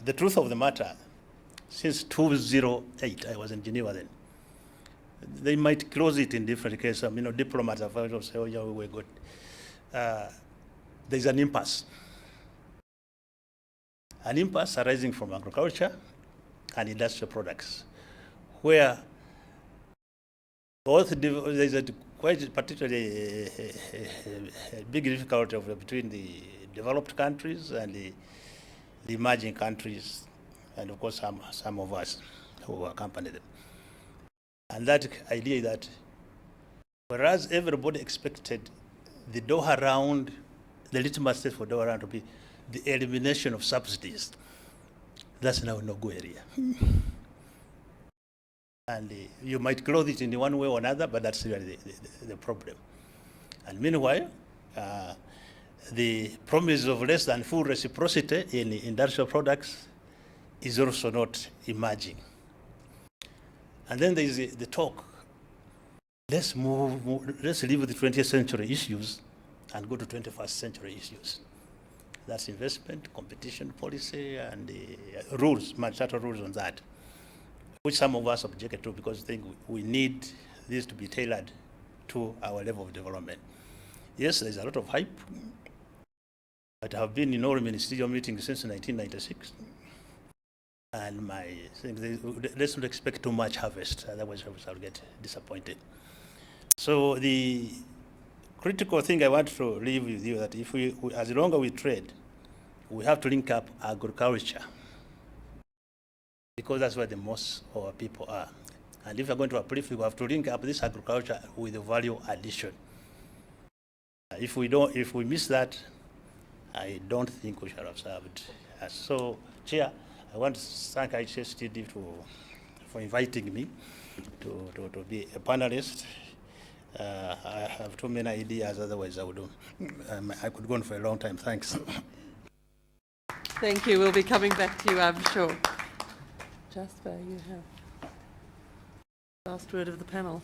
The truth of the matter, since 2008, I was in Geneva then. They might close it in different cases. Diplomats have also said, oh, yeah, we're good. There's an impasse. An impasse arising from agriculture and industrial products, where both there's quite particularly a big difficulty between the developed countries and the emerging countries, and of course some of us who accompany them. And that idea that whereas everybody expected the Doha round, the litmus test for Doha round to be the elimination of subsidies, that's now a no-go area. And you might close it in one way or another, but that's really the problem. And meanwhile, the promise of less than full reciprocity in industrial products is also not emerging. And then there is the talk. Let's leave the 20th century issues and go to 21st century issues. That's investment, competition policy, and the rules, multilateral rules on that, which some of us objected to because they think we need this to be tailored to our level of development. Yes, there's a lot of hype. I have been in all ministerial meetings since 1996. And let's not expect too much harvest, otherwise I'll get disappointed. So the critical thing I want to leave with you that if we as long as we trade, we have to link up agriculture, because that's where the most of our people are. And if we're going to uplift, we have to link up this agriculture with the value addition. If we miss that, I don't think we shall have served. So, Chair, I want to thank HSTD for inviting me to be a panelist. I have too many ideas, otherwise I could go on for a long time. Thanks. Thank you. We'll be coming back to you, I'm sure. Jasper, you have last word of the panel.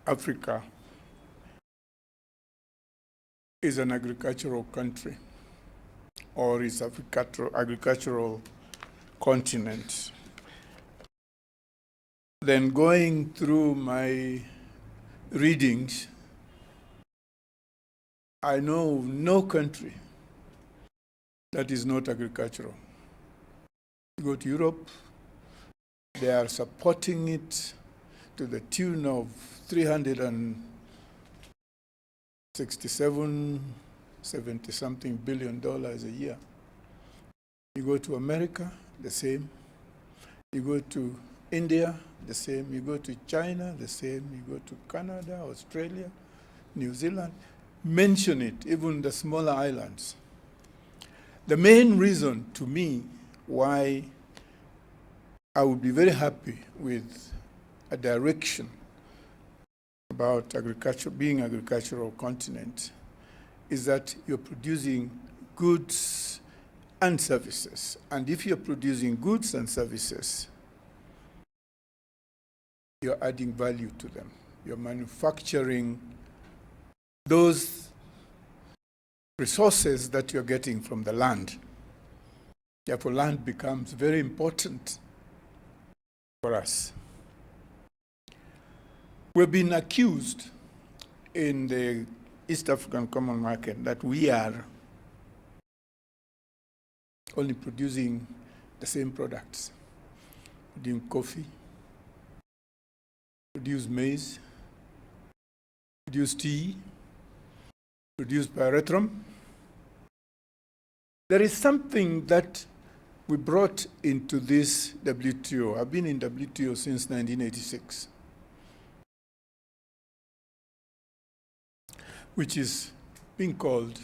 Africa is an agricultural country or is agricultural continent, then going through my readings, I know no country that is not agricultural. You go to Europe, they are supporting it to the tune of 367, 70-something billion dollars a year. You go to America, the same. You go to India, the same. You go to China, the same. You go to Canada, Australia, New Zealand. Mention it, even the smaller islands. The main reason to me why I would be very happy with a direction about agriculture, being agricultural continent, is that you're producing goods and services. And if you're producing goods and services, you're adding value to them. You're manufacturing those resources that you're getting from the land. Therefore, land becomes very important for us. We've been accused in the East African Common Market that we are only producing the same products. Producing coffee, produce maize, produce tea, produce pyrethrum. There is something that we brought into this WTO. I've been in WTO since 1986, which is being called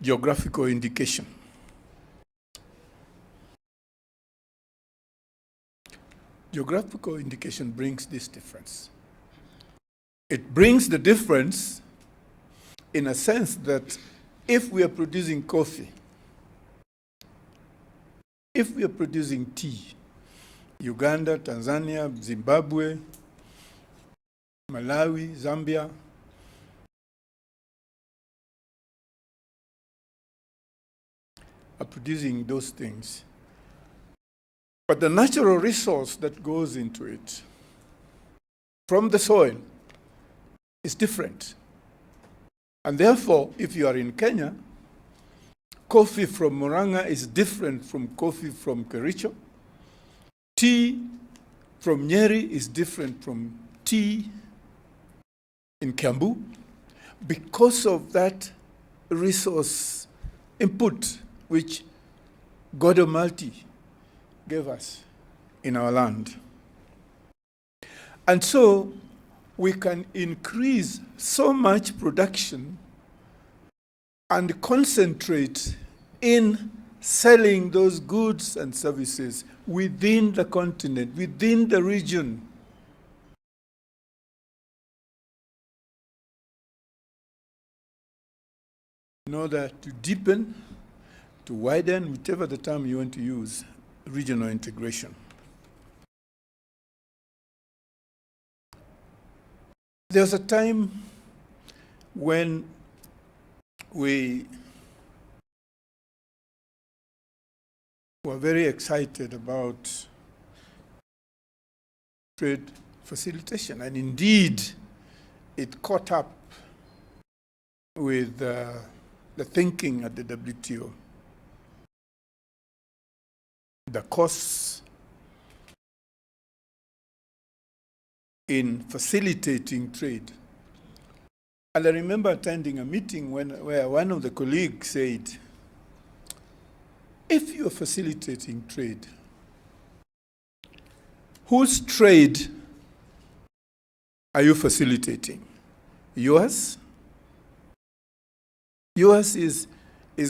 geographical indication. Geographical indication brings this difference. It brings the difference in a sense that if we are producing coffee, if we are producing tea, Uganda, Tanzania, Zimbabwe, Malawi, Zambia, are producing those things. But the natural resource that goes into it from the soil is different. And therefore, if you are in Kenya, coffee from Murang'a is different from coffee from Kericho. Tea from Nyeri is different from tea in Kiambu because of that resource input which God Almighty gave us in our land. And so we can increase so much production and concentrate in selling those goods and services within the continent, within the region. In order to deepen, to widen, whichever the term you want to use, regional integration. There was a time when we were very excited about trade facilitation, and indeed it caught up with the thinking at the WTO. The costs in facilitating trade. And I remember attending a meeting where one of the colleagues said, if you're facilitating trade, whose trade are you facilitating? Yours? Yours is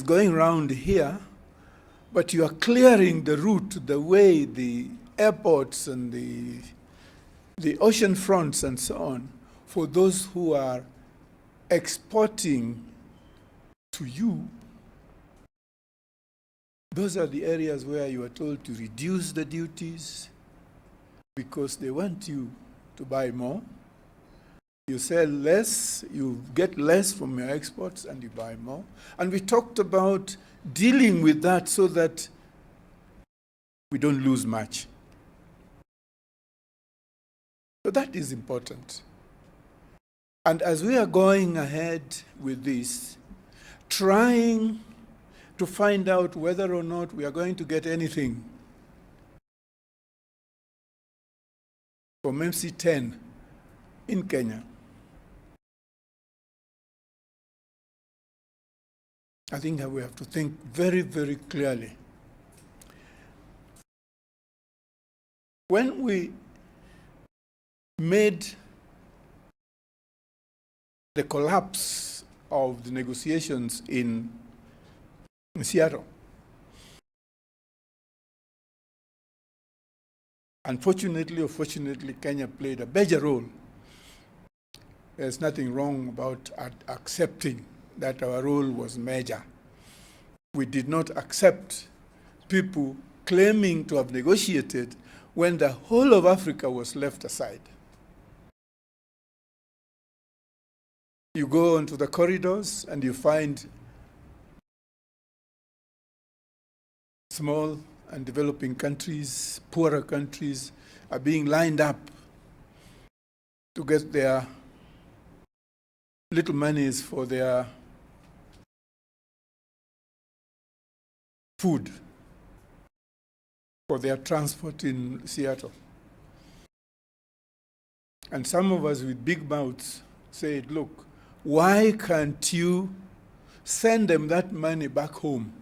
going around here, but you are clearing the route, the way, the airports and the ocean fronts and so on, for those who are exporting to you. Those are the areas where you are told to reduce the duties, because they want you to buy more. You sell less, you get less from your exports, and you buy more. And we talked about dealing with that so that we don't lose much. So that is important. And as we are going ahead with this, trying to find out whether or not we are going to get anything from MC10 in Kenya, I think that we have to think very, very clearly. When we made the collapse of the negotiations in Seattle, unfortunately or fortunately, Kenya played a major role. There's nothing wrong about accepting that our role was major. We did not accept people claiming to have negotiated when the whole of Africa was left aside. You go onto the corridors and you find small and developing countries, poorer countries, are being lined up to get their little monies for their food, for their transport in Seattle. And some of us with big mouths said, look, why can't you send them that money back home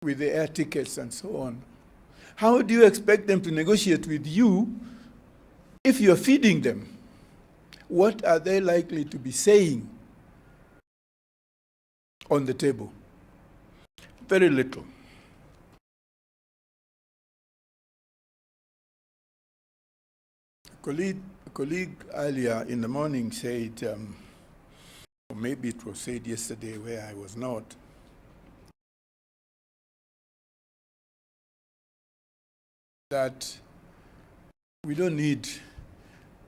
with the air tickets and so on? How do you expect them to negotiate with you if you're feeding them? What are they likely to be saying on the table? Very little. A colleague earlier in the morning said, or maybe it was said yesterday where I was not, that we don't need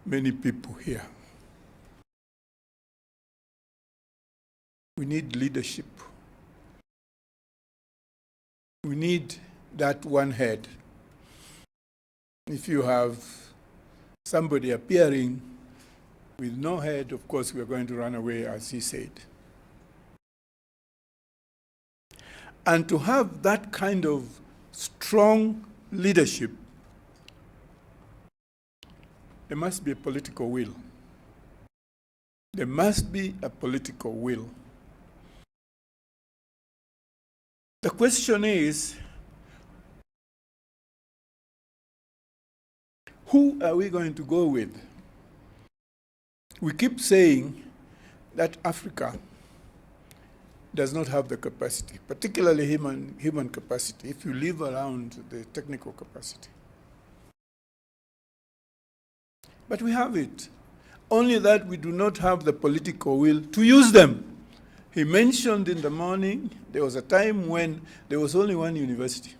many people here. We need leadership. We need that one head. If you have somebody appearing with no head, of course, we are going to run away, as he said. And to have that kind of strong leadership, there must be a political will. There must be a political will. The question is, who are we going to go with? We keep saying that Africa does not have the capacity, particularly human capacity, if you leave around the technical capacity. But we have it. Only that we do not have the political will to use them. He mentioned in the morning, there was a time when there was only one university,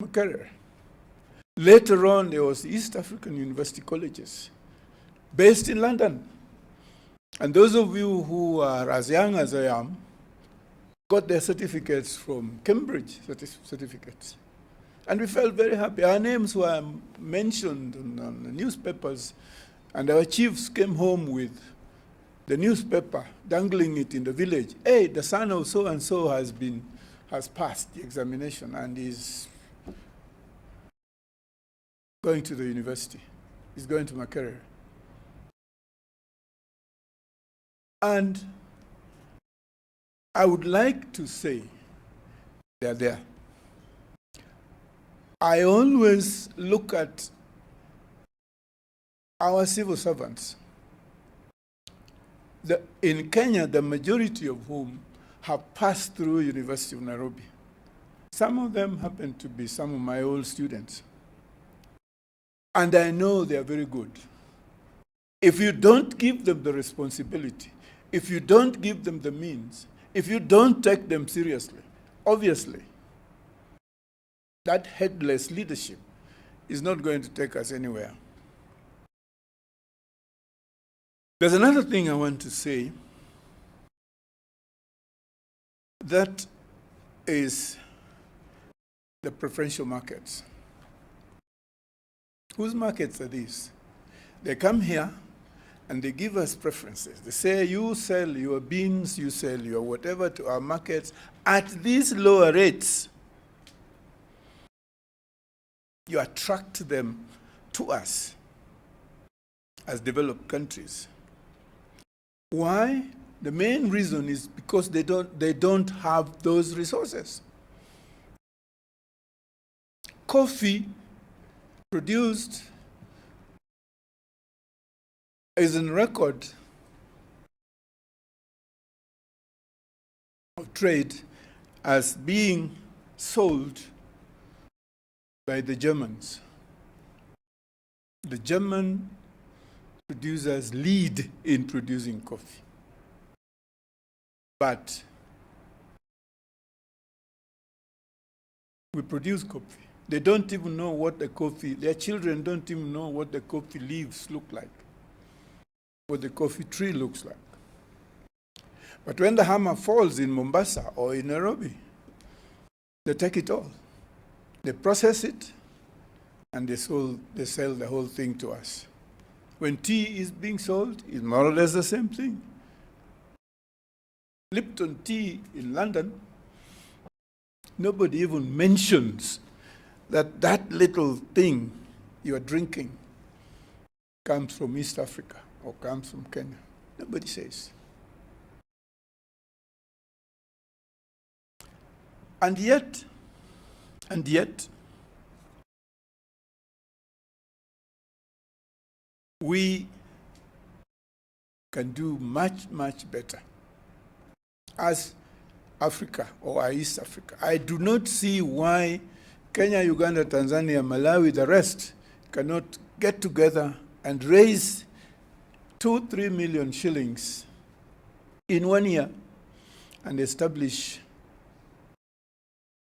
Makerere. Later on, there was East African University Colleges, based in London. And those of you who are as young as I am, got their certificates from Cambridge certificates. And we felt very happy. Our names were mentioned on the newspapers, and our chiefs came home with the newspaper, dangling it in the village. Hey, the son of so-and-so has passed the examination and is going to the university. He's going to Makerere. And I would like to say they're there. I always look at our civil servants. In Kenya, the majority of whom have passed through University of Nairobi. Some of them happen to be some of my old students. And I know they are very good. If you don't give them the responsibility, if you don't give them the means, if you don't take them seriously, obviously, that headless leadership is not going to take us anywhere. There's another thing I want to say. That is the preferential markets. Whose markets are these? They come here and they give us preferences. They say, you sell your beans, you sell your whatever to our markets at these lower rates. You attract them to us as developed countries. Why? The main reason is because they don't have those resources. Coffee produced is in record of trade as being sold by the Germans. The German producers lead in producing coffee. But we produce coffee. They don't even know what the coffee, their children don't even know what the coffee leaves look like, what the coffee tree looks like. But when the hammer falls in Mombasa or in Nairobi, they take it all. They process it, and they sell the whole thing to us. When tea is being sold, it's more or less the same thing. Lipton tea in London, nobody even mentions that little thing you are drinking comes from East Africa or comes from Kenya. Nobody says. And yet, we can do much, much better as Africa or East Africa. I do not see why Kenya, Uganda, Tanzania, Malawi, the rest cannot get together and raise 2-3 million shillings in 1 year and establish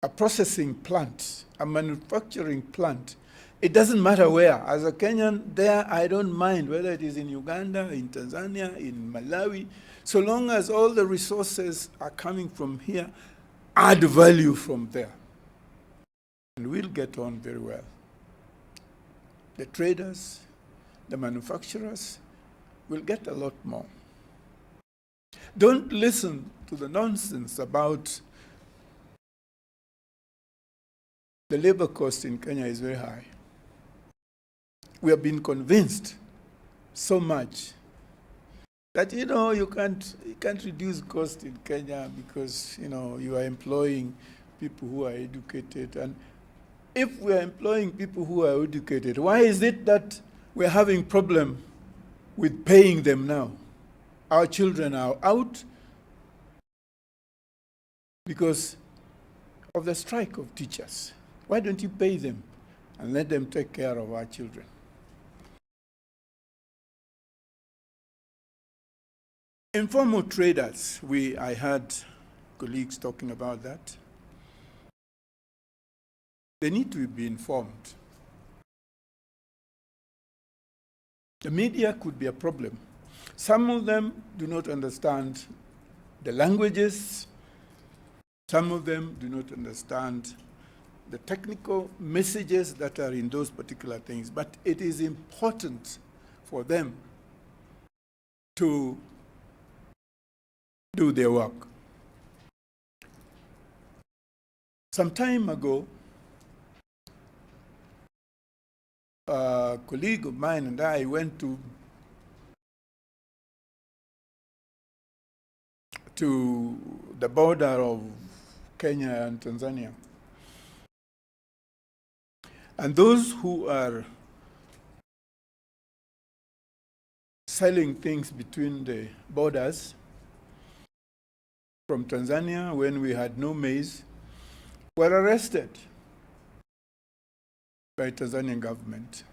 a processing plant, a manufacturing plant. It doesn't matter where. As a Kenyan, there I don't mind whether it is in Uganda, in Tanzania, in Malawi, so long as all the resources are coming from here, add value from there. And we'll get on very well. The traders, the manufacturers will get a lot more. Don't listen to the nonsense about the labor cost in Kenya is very high. We have been convinced so much that you can't reduce cost in Kenya because you are employing people who are educated. And if we are employing people who are educated, why is it that we're having problem with paying them now? Our children are out because of the strike of teachers. Why don't you pay them and let them take care of our children? Informal traders, I had colleagues talking about that. They need to be informed. The media could be a problem. Some of them do not understand the languages. Some of them do not understand the technical messages that are in those particular things. But it is important for them to do their work. Some time ago, a colleague of mine and I went to the border of Kenya and Tanzania. And those who are selling things between the borders from Tanzania, when we had no maize, were arrested by Tanzanian government.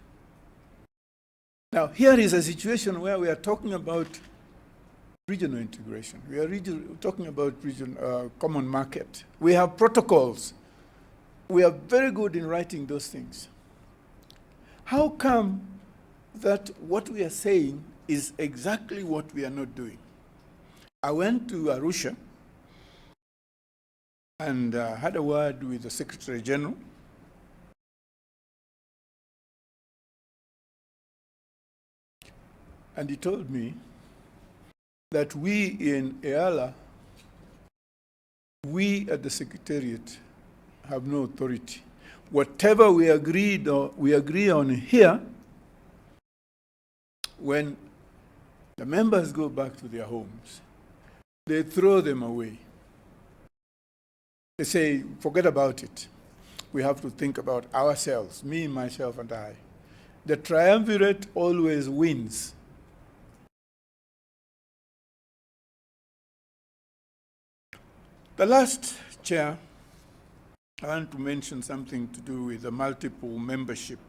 Now, here is a situation where we are talking about regional integration. We are talking about common market. We have protocols. We are very good in writing those things. How come that what we are saying is exactly what we are not doing? I went to Arusha and had a word with the Secretary General. And he told me that we in EALA, we at the Secretariat have no authority. Whatever we agree on here, when the members go back to their homes, they throw them away. They say, forget about it. We have to think about ourselves, me, myself, and I. The triumvirate always wins. The last, Chair, I want to mention something to do with the multiple membership.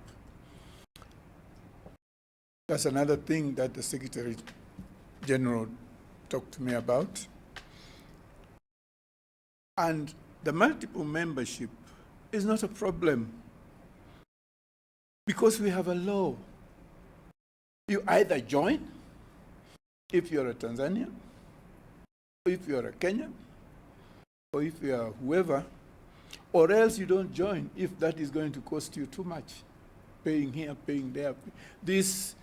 That's another thing that the Secretary General talked to me about. And the multiple membership is not a problem because we have a law. You either join if you're a Tanzanian, or if you're a Kenyan, or if you're whoever, or else you don't join if that is going to cost you too much, paying here, paying there. This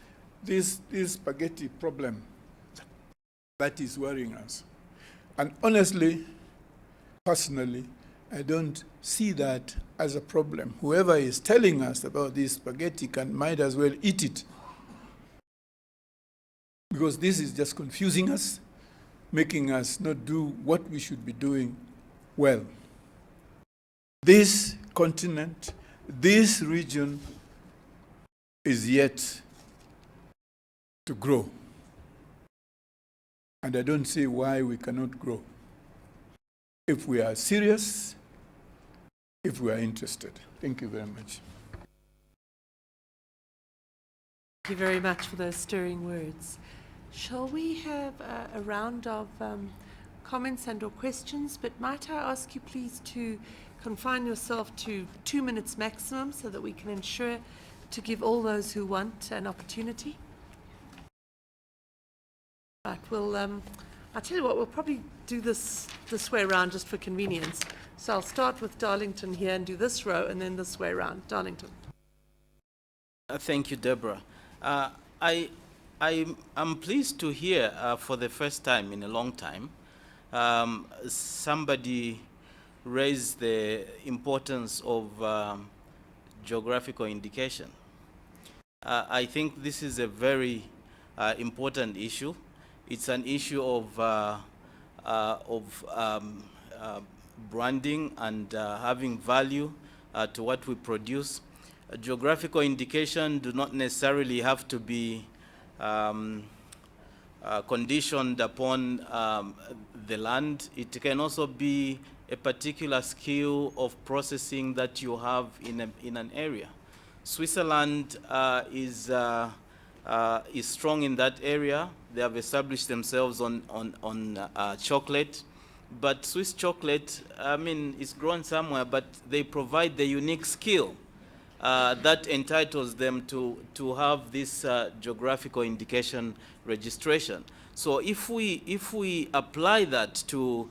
spaghetti problem, that is worrying us. And honestly, personally, I don't see that as a problem. Whoever is telling us about this spaghetti might as well eat it. Because this is just confusing us, making us not do what we should be doing well. This continent, this region is yet to grow. And I don't see why we cannot grow. If we are serious, if we are interested. Thank you very much. Thank you very much for those stirring words. Shall we have a round of comments and or questions? But might I ask you please to confine yourself to 2 minutes maximum so that we can ensure to give all those who want an opportunity? Right, I'll tell you what, we'll probably do this way around just for convenience. So I'll start with Darlington here and do this row and then this way around. Darlington. Thank you, Deborah. I'm pleased to hear for the first time in a long time somebody raised the importance of geographical indication. I think this is a very important issue. It's an issue of branding and having value to what we produce. Geographical indication do not necessarily have to be conditioned upon the land. It can also be a particular skill of processing that you have in an area. Switzerland is strong in that area. They have established themselves on chocolate. But Swiss chocolate, I mean, it's grown somewhere, but they provide the unique skill that entitles them to have this geographical indication registration. So if we apply that to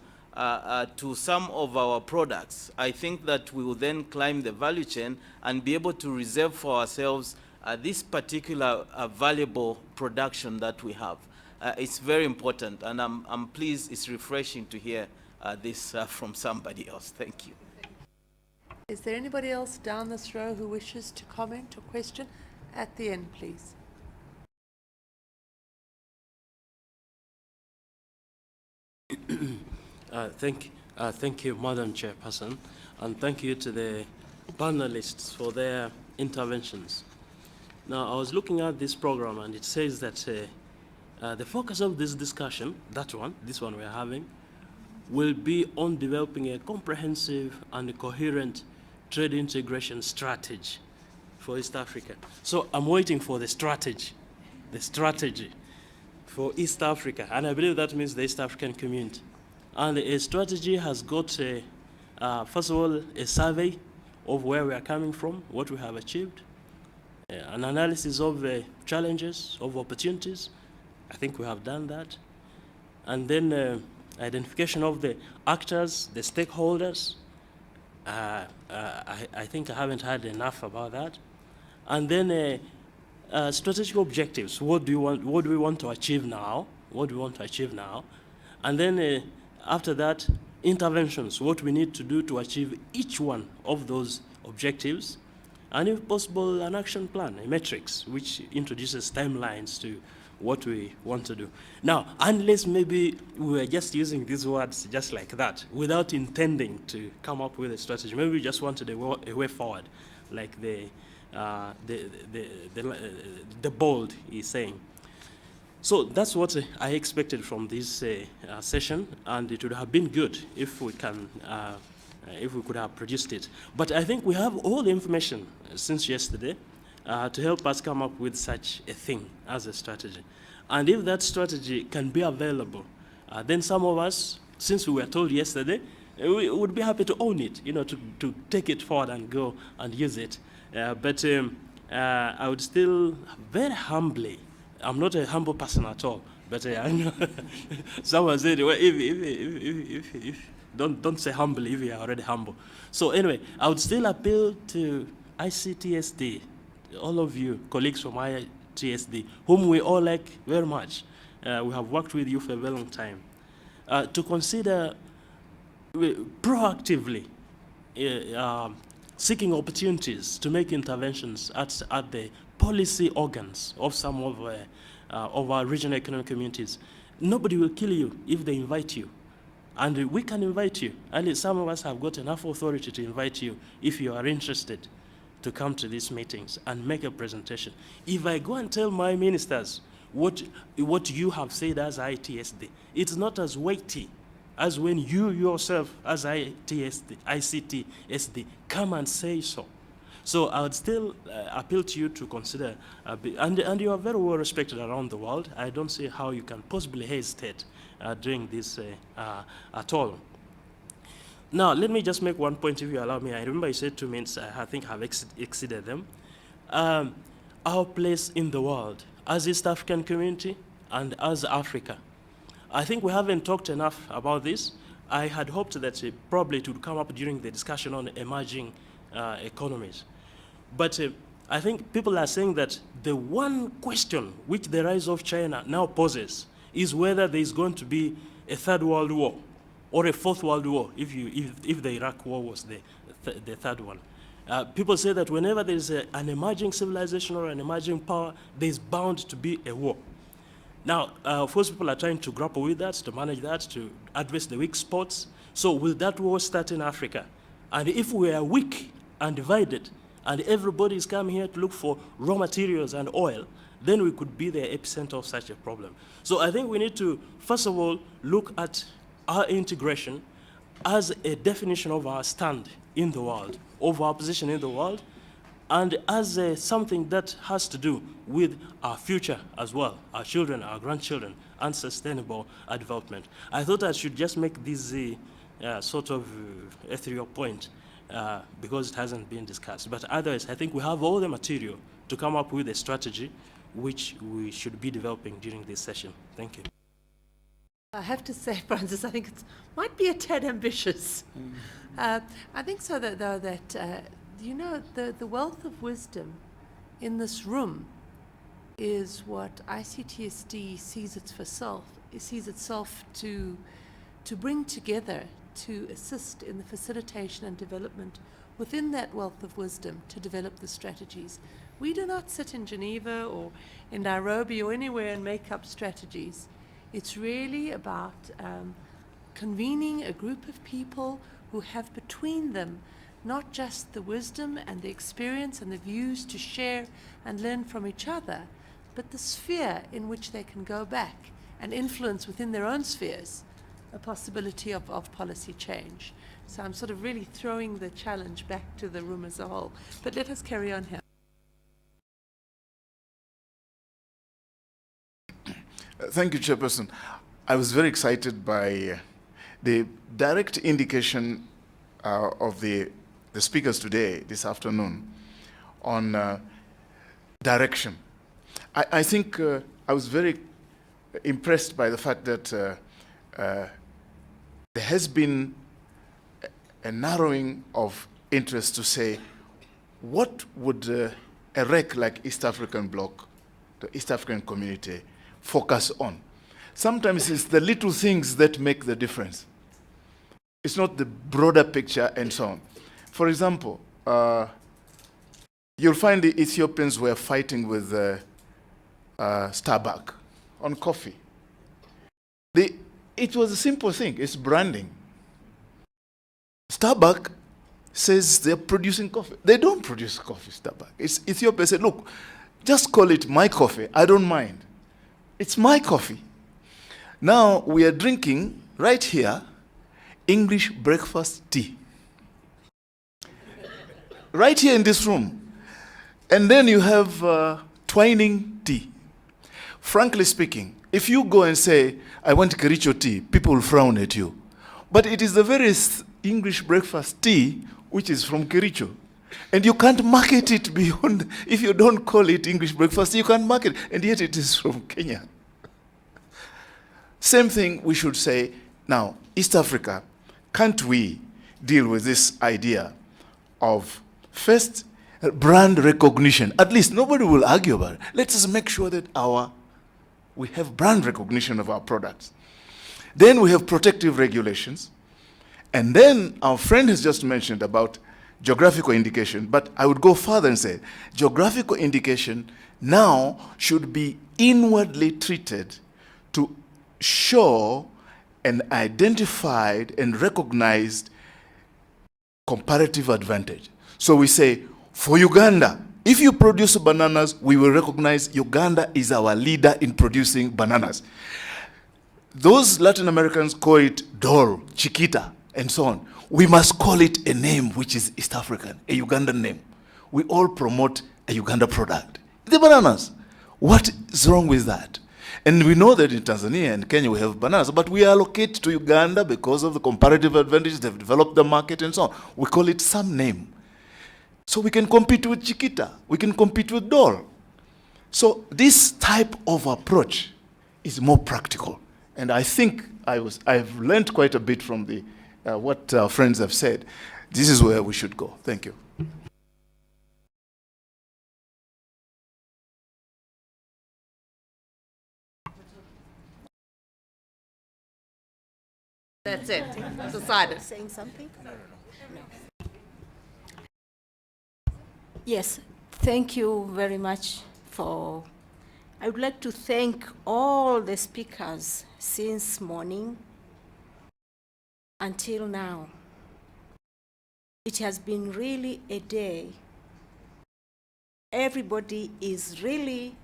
some of our products, I think that we will then climb the value chain and be able to reserve for ourselves this particular valuable production that we have. It's very important, and I'm pleased, it's refreshing to hear this from somebody else. Thank you. Is there anybody else down this row who wishes to comment or question? At the end, please. Thank you, Madam Chairperson, and thank you to the panelists for their interventions. Now, I was looking at this program, and it says that the focus of this discussion, this one we're having, will be on developing a comprehensive and a coherent trade integration strategy for East Africa. So I'm waiting for the strategy for East Africa, and I believe that means the East African community. And a strategy has got, first of all, a survey of where we are coming from, what we have achieved, an analysis of challenges, of opportunities. I think we have done that. And then identification of the actors, the stakeholders. I think I haven't heard enough about that. And then strategic objectives. What do we want to achieve now? What do we want to achieve now? And then after that, interventions, what we need to do to achieve each one of those objectives. And if possible, an action plan, a matrix, which introduces timelines to what we want to do. Now, unless maybe we were just using these words just like that, without intending to come up with a strategy, maybe we just wanted a way forward, like the bold is saying. So that's what I expected from this session, and it would have been good if we can, if we could have produced it. But I think we have all the information since yesterday to help us come up with such a thing as a strategy. And if that strategy can be available, then some of us, since we were told yesterday, we would be happy to own it, you know, to take it forward and go and use it. But I would still very humbly, I'm not a humble person at all, but I know someone said, well, if don't say humbly if you are already humble. So anyway, I would still appeal to ICTSD, all of you colleagues from ICTSD, whom we all like very much. We have worked with you for a very long time, to consider proactively seeking opportunities to make interventions at the policy organs of some of our regional economic communities. Nobody will kill you if they invite you. And we can invite you. And some of us have got enough authority to invite you if you are interested to come to these meetings and make a presentation. If I go and tell my ministers what you have said as ITSD, it's not as weighty as when you yourself as ICTSD come and say so. So I would still appeal to you to consider, and you are very well respected around the world. I don't see how you can possibly hesitate doing this at all. Now, let me just make one point, if you allow me. I remember you said 2 minutes. I think I've exceeded them. Our place in the world as East African community and as Africa. I think we haven't talked enough about this. I had hoped that probably it would come up during the discussion on emerging economies. But I think people are saying that the one question which the rise of China now poses is whether there is going to be a third world war or a fourth world war, if the Iraq war was the third one. People say that whenever there is an emerging civilization or an emerging power, there is bound to be a war. Now, of course, people are trying to grapple with that, to manage that, to address the weak spots. So will that war start in Africa? And if we are weak and divided, and everybody is coming here to look for raw materials and oil, then we could be the epicenter of such a problem. So I think we need to, first of all, look at our integration as a definition of our stand in the world, of our position in the world, and as something that has to do with our future as well, our children, our grandchildren, and sustainable development. I thought I should just make this sort of ethereal point because it hasn't been discussed. But otherwise, I think we have all the material to come up with a strategy which we should be developing during this session. Thank you. I have to say, Francis, I think it might be a tad ambitious. I think so, though, that you know, the wealth of wisdom in this room is what ICTSD sees itself to bring together, to assist in the facilitation and development within that wealth of wisdom to develop the strategies. We do not sit in Geneva or in Nairobi or anywhere and make up strategies. It's really about convening a group of people who have between them not just the wisdom and the experience and the views to share and learn from each other, but the sphere in which they can go back and influence within their own spheres a possibility of policy change. So I'm sort of really throwing the challenge back to the room as a whole. But let us carry on here. Thank you, Chairperson. I was very excited by the direct indication of the speakers today, this afternoon, on direction. I think I was very impressed by the fact that there has been a narrowing of interest to say, what would a REC like East African Bloc, the East African Community, focus on? Sometimes it's the little things that make the difference. It's not the broader picture and so on. For example, you'll find the Ethiopians were fighting with Starbucks on coffee. It was a simple thing. It's branding. Starbucks says they're producing coffee. They don't produce coffee, Starbucks. It's Ethiopia said, look, just call it my coffee. I don't mind. It's my coffee. Now we are drinking right here English breakfast tea. Right here in this room. And then you have twining tea. Frankly speaking, if you go and say, I want Kericho tea, people will frown at you. But it is the very English breakfast tea which is from Kericho. And you can't market it beyond, if you don't call it English breakfast, you can't market it. And yet it is from Kenya. Same thing we should say, now, East Africa, can't we deal with this idea of first brand recognition? At least nobody will argue about it. Let us make sure that we have brand recognition of our products. Then we have protective regulations. And then our friend has just mentioned about geographical indication, but I would go further and say geographical indication now should be inwardly treated to show an identified and recognized comparative advantage. So we say, for Uganda, if you produce bananas, we will recognize Uganda is our leader in producing bananas. Those Latin Americans call it Dole, Chiquita, and so on. We must call it a name which is East African, a Ugandan name. We all promote a Uganda product. The bananas. What is wrong with that? And we know that in Tanzania and Kenya we have bananas, but we allocate to Uganda because of the comparative advantages, they've developed the market and so on. We call it some name. So we can compete with Chiquita, we can compete with Dole. So this type of approach is more practical. And I think I've learned quite a bit from what our friends have said. This is where we should go. Thank you. That's it. Decided. Saying something? No. Yes, thank you very much for, I would like to thank all the speakers since morning until now. It has been really a day. Everybody is really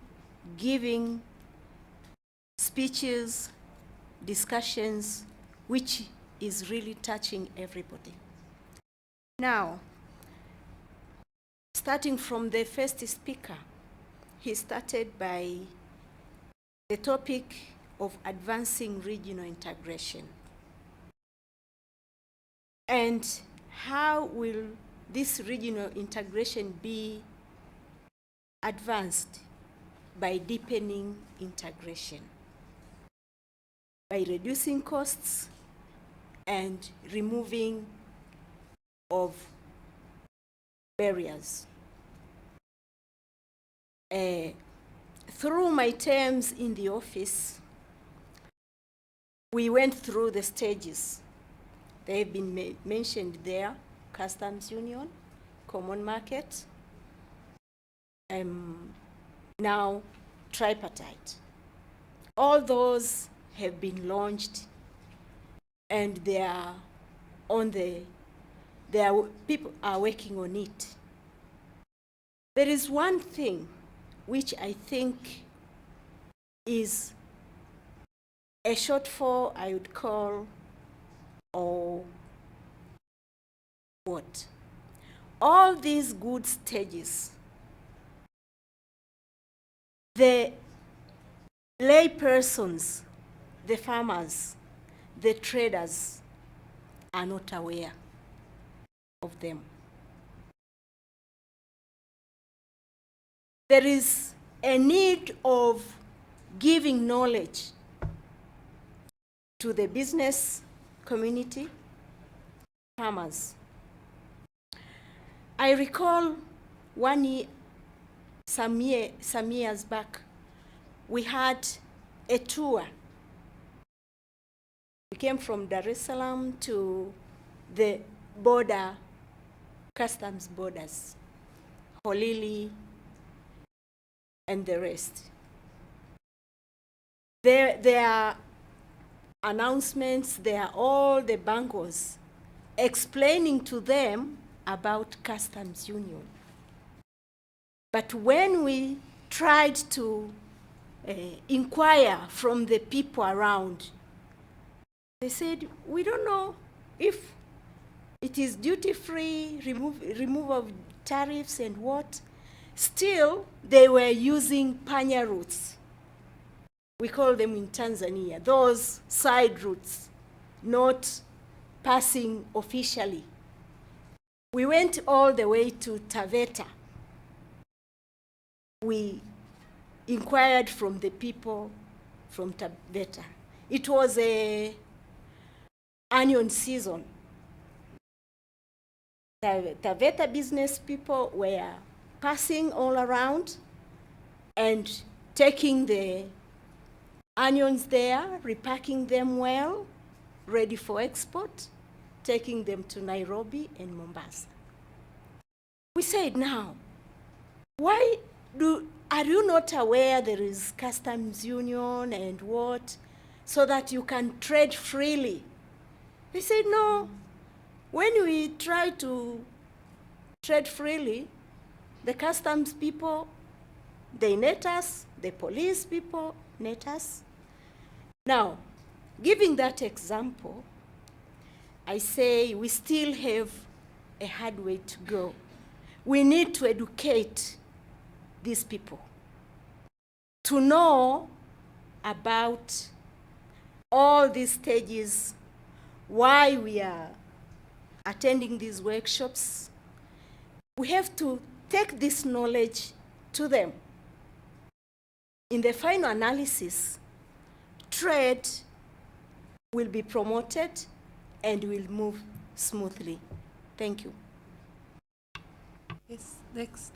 giving speeches, discussions, which is really touching everybody. Now, starting from the first speaker, he started by the topic of advancing regional integration. And how will this regional integration be advanced? By deepening integration, by reducing costs and removing of barriers. Through my terms in the office, we went through the stages. They've been mentioned there: customs union, common market, now tripartite. All those have been launched, and they are on people are working on it. There is one thing which I think is a shortfall, I would call, or what? All these good stages, the lay persons, the farmers, the traders are not aware of them. there is a need of giving knowledge to the business community, farmers. I recall some years back, we had a tour. We came from Dar es Salaam to the border, customs borders, Holili, and the rest. There are announcements, there are all the bankers explaining to them about customs union. But when we tried to inquire from the people around, they said, we don't know if it is duty-free, remove of tariffs and what. Still, they were using panya routes. We call them in Tanzania, those side routes, not passing officially. We went all the way to Taveta. We inquired from the people from Taveta. It was an onion season. Taveta business people were passing all around and taking the onions there, repacking them well, ready for export, taking them to Nairobi and Mombasa. We said, now, are you not aware there is customs union and what, so that you can trade freely? They said, no. When we try to trade freely, the customs people, they net us, the police people net us. Now, giving that example, I say we still have a hard way to go. We need to educate these people to know about all these stages, why we are attending these workshops. We have to take this knowledge to them. In the final analysis, trade will be promoted and will move smoothly. Thank you. Yes, next.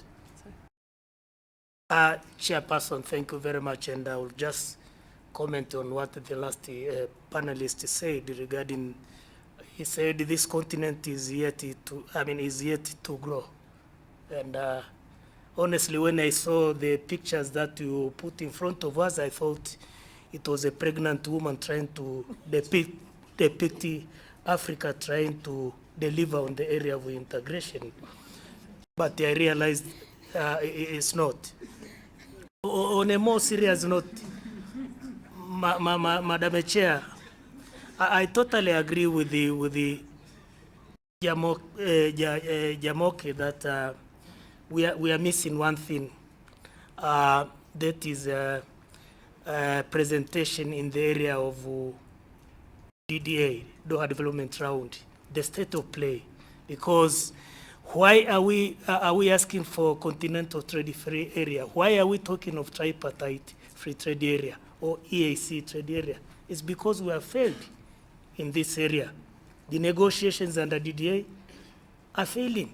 Chairperson, thank you very much, and I will just comment on what the last panelist said regarding. He said this continent is yet to grow, and honestly, when I saw the pictures that you put in front of us, I thought it was a pregnant woman trying to depict Africa trying to deliver on the area of integration, but I realized it's not. On a more serious note, Madam Chair, I totally agree with the Jamoke that we are missing one thing. That is a presentation in the area of DDA, Doha Development Round, the state of play, because why are we asking for continental trade-free area? Why are we talking of tripartite free trade area or EAC trade area? It's because we have failed in this area. The negotiations under DDA are failing.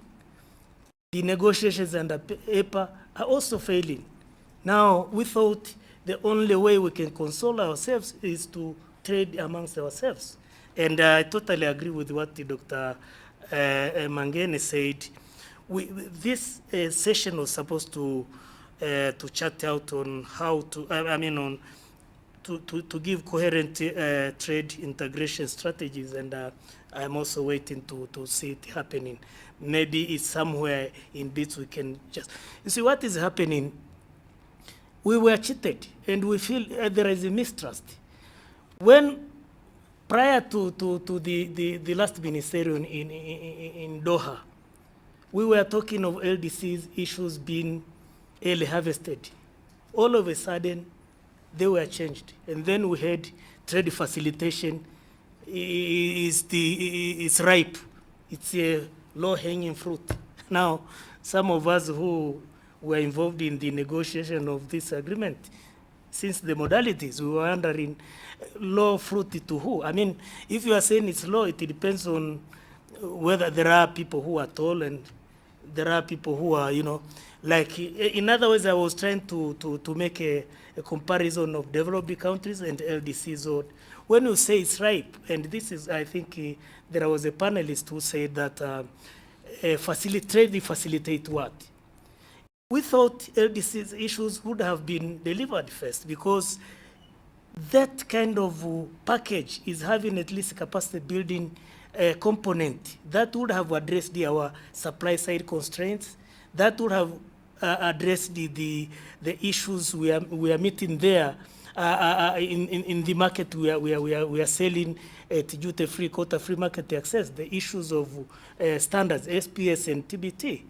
The negotiations under EPA are also failing. Now, we thought the only way we can console ourselves is to trade amongst ourselves. And I totally agree with what Dr. Mangene said. This session was supposed to chat out on how to, to give coherent trade integration strategies, and I'm also waiting to see it happening. Maybe it's somewhere in bits we can just, you see what is happening. We were cheated, and we feel there is a mistrust. When prior to the last ministerial in Doha, we were talking of LDC's issues being early harvested. All of a sudden, they were changed. And then we had trade facilitation is ripe. It's a low-hanging fruit. Now, some of us who were involved in the negotiation of this agreement. Since the modalities, we were wondering, low fruit to who? I mean, if you are saying it's low, it depends on whether there are people who are tall and there are people who are, you know, like, in other words, I was trying to make a comparison of developing countries and LDCs. So when you say it's ripe, and this is, I think, there was a panelist who said that trade facilitate what? We thought LDC's issues would have been delivered first, because that kind of package is having at least a capacity building component that would have addressed our supply side constraints, that would have addressed the issues we are meeting there in the market we are selling at duty-free, quota-free market access, the issues of standards, SPS and TBT.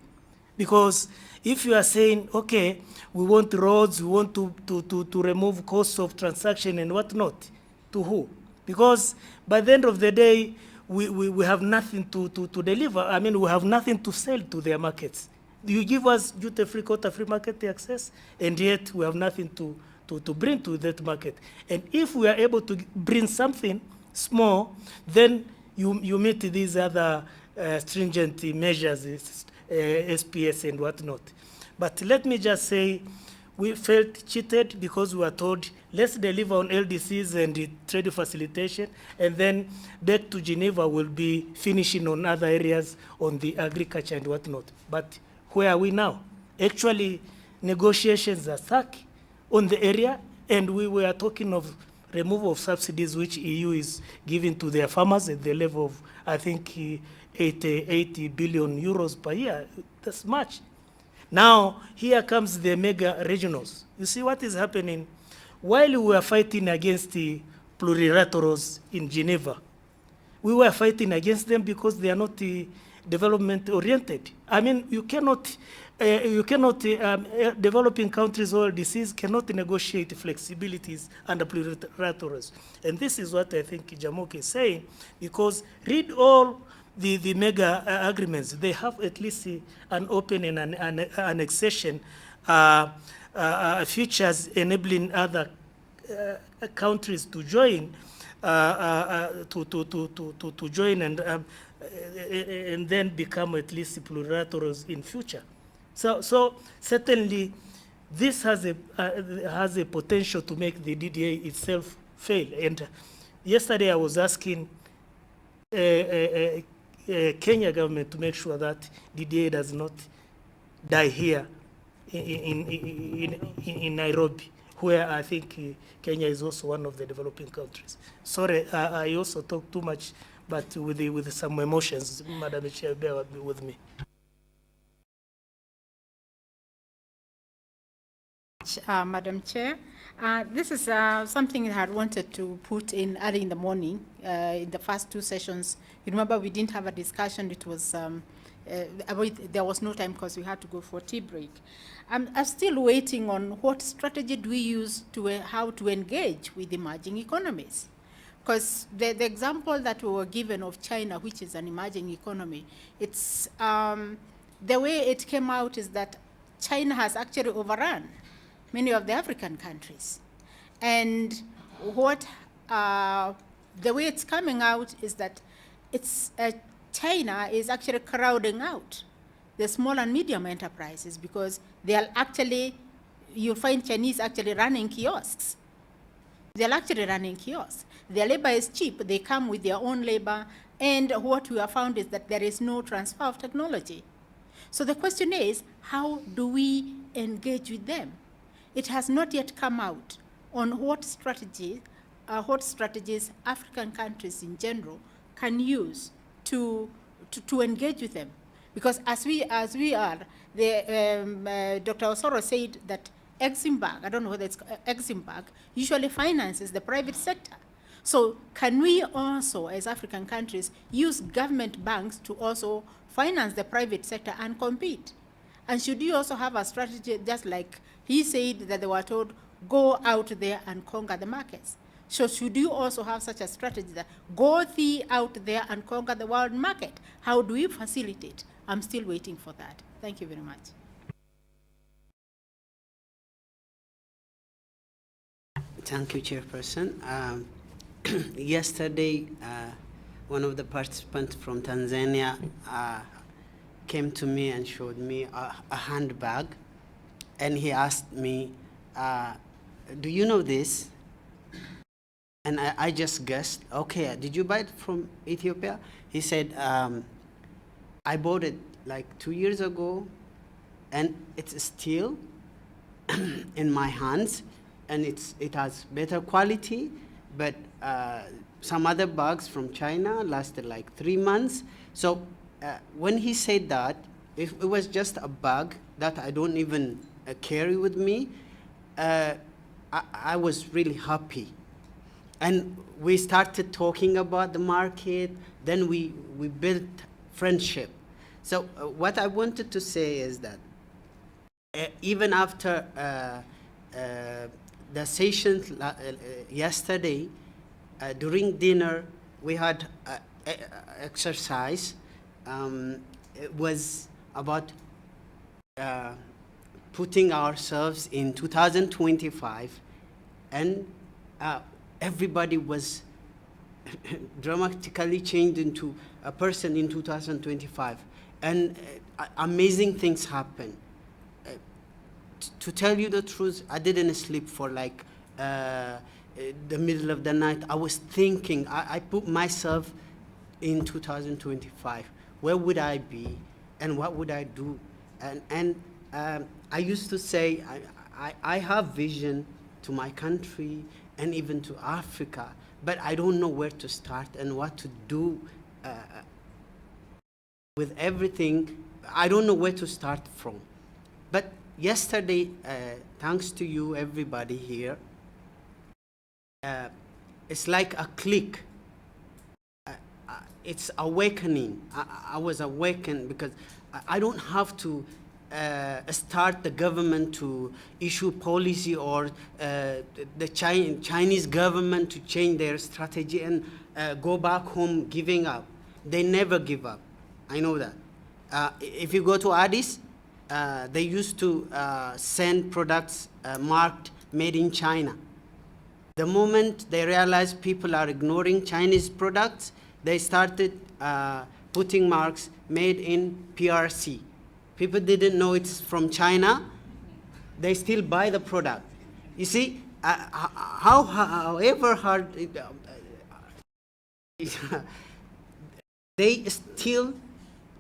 Because if you are saying, okay, we want roads, we want to remove costs of transaction and whatnot, to who? Because by the end of the day, we have nothing to deliver. I mean, we have nothing to sell to their markets. You give us duty-free, quota-free market access, and yet we have nothing to bring to that market. And if we are able to bring something small, then you meet these other stringent measures, SPS and whatnot. But let me just say, we felt cheated because we were told, let's deliver on LDCs and trade facilitation, and then back to Geneva will be finishing on other areas on the agriculture and whatnot. But where are we now? Actually, negotiations are stuck on the area, and we were talking of removal of subsidies which EU is giving to their farmers at the level of, I think, 80 billion euros per year. That's much. Now, here comes the mega regionals. You see what is happening? While we were fighting against the plurilaterals in Geneva, we were fighting against them because they are not development oriented. I mean, you cannot developing countries or DCs cannot negotiate flexibilities under plurilaterals. And this is what I think Jamok is saying, because read all the mega agreements. They have at least an open and an annexation features enabling other countries to join, to join and then become at least plurilaterals in future. So certainly this has a potential to make the DDA itself fail. And yesterday I was asking Kenya government to make sure that DDA does not die here in Nairobi, where I think Kenya is also one of the developing countries. Sorry, I also talk too much, but with some emotions. Madam Chair, bear with me. Madam Chair, this is something I had wanted to put in early in the morning, in the first two sessions. You remember we didn't have a discussion. It was, there was no time because we had to go for tea break. I'm still waiting on what strategy do we use to how to engage with emerging economies. Because the example that we were given of China, which is an emerging economy, it's, the way it came out is that China has actually overrun many of the African countries. And what, the way it's coming out is that it's, China is actually crowding out the small and medium enterprises because they are actually, you'll find Chinese actually running kiosks. They're actually running kiosks. Their labor is cheap. They come with their own labor. And what we have found is that there is no transfer of technology. So the question is, how do we engage with them? It has not yet come out on what strategies African countries in general can use to engage with them. Because as we are, Dr. Osoro said that Eximbank, I don't know whether it's Eximbank, usually finances the private sector. So can we also, as African countries, use government banks to also finance the private sector and compete? And should you also have a strategy, just like he said that they were told, go out there and conquer the markets? So should you also have such a strategy that go out there and conquer the world market? How do we facilitate? I'm still waiting for that. Thank you very much. Thank you, Chairperson. Yesterday, one of the participants from Tanzania came to me and showed me a handbag, and he asked me, do you know this? And I just guessed, okay, did you buy it from Ethiopia? He said, I bought it like 2 years ago, and it's still in my hands, and it has better quality, but some other bags from China lasted like 3 months. So when he said that, it was just a bag that I don't even carry with me, I was really happy. And we started talking about the market, then we built friendship. So what I wanted to say is that even after the session yesterday, during dinner, we had exercise. It was about putting ourselves in 2025, and everybody was dramatically changed into a person in 2025, and amazing things happen. To tell you the truth, I didn't sleep for like the middle of the night. I was thinking, I put myself in 2025. Where would I be, and what would I do? And I used to say, I have vision to my country and even to Africa, but I don't know where to start and what to do with everything. I don't know where to start from. But yesterday, thanks to you, everybody here, it's like a click. It's awakening. I was awakened because I don't have to start the government to issue policy or the Chinese government to change their strategy and go back home giving up. They never give up. I know that. If you go to Addis, they used to send products marked made in China. The moment they realized people are ignoring Chinese products, they started putting marks made in PRC. People didn't know it's from China. They still buy the product. You see, however hard they still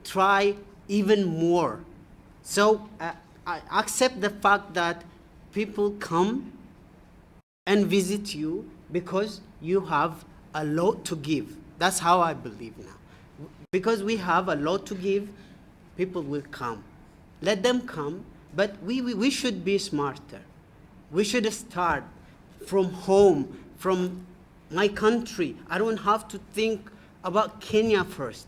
try even more. So I accept the fact that people come and visit you because you have a lot to give. That's how I believe now. Because we have a lot to give, people will come. Let them come, but we should be smarter. We should start from home, from my country. I don't have to think about Kenya first.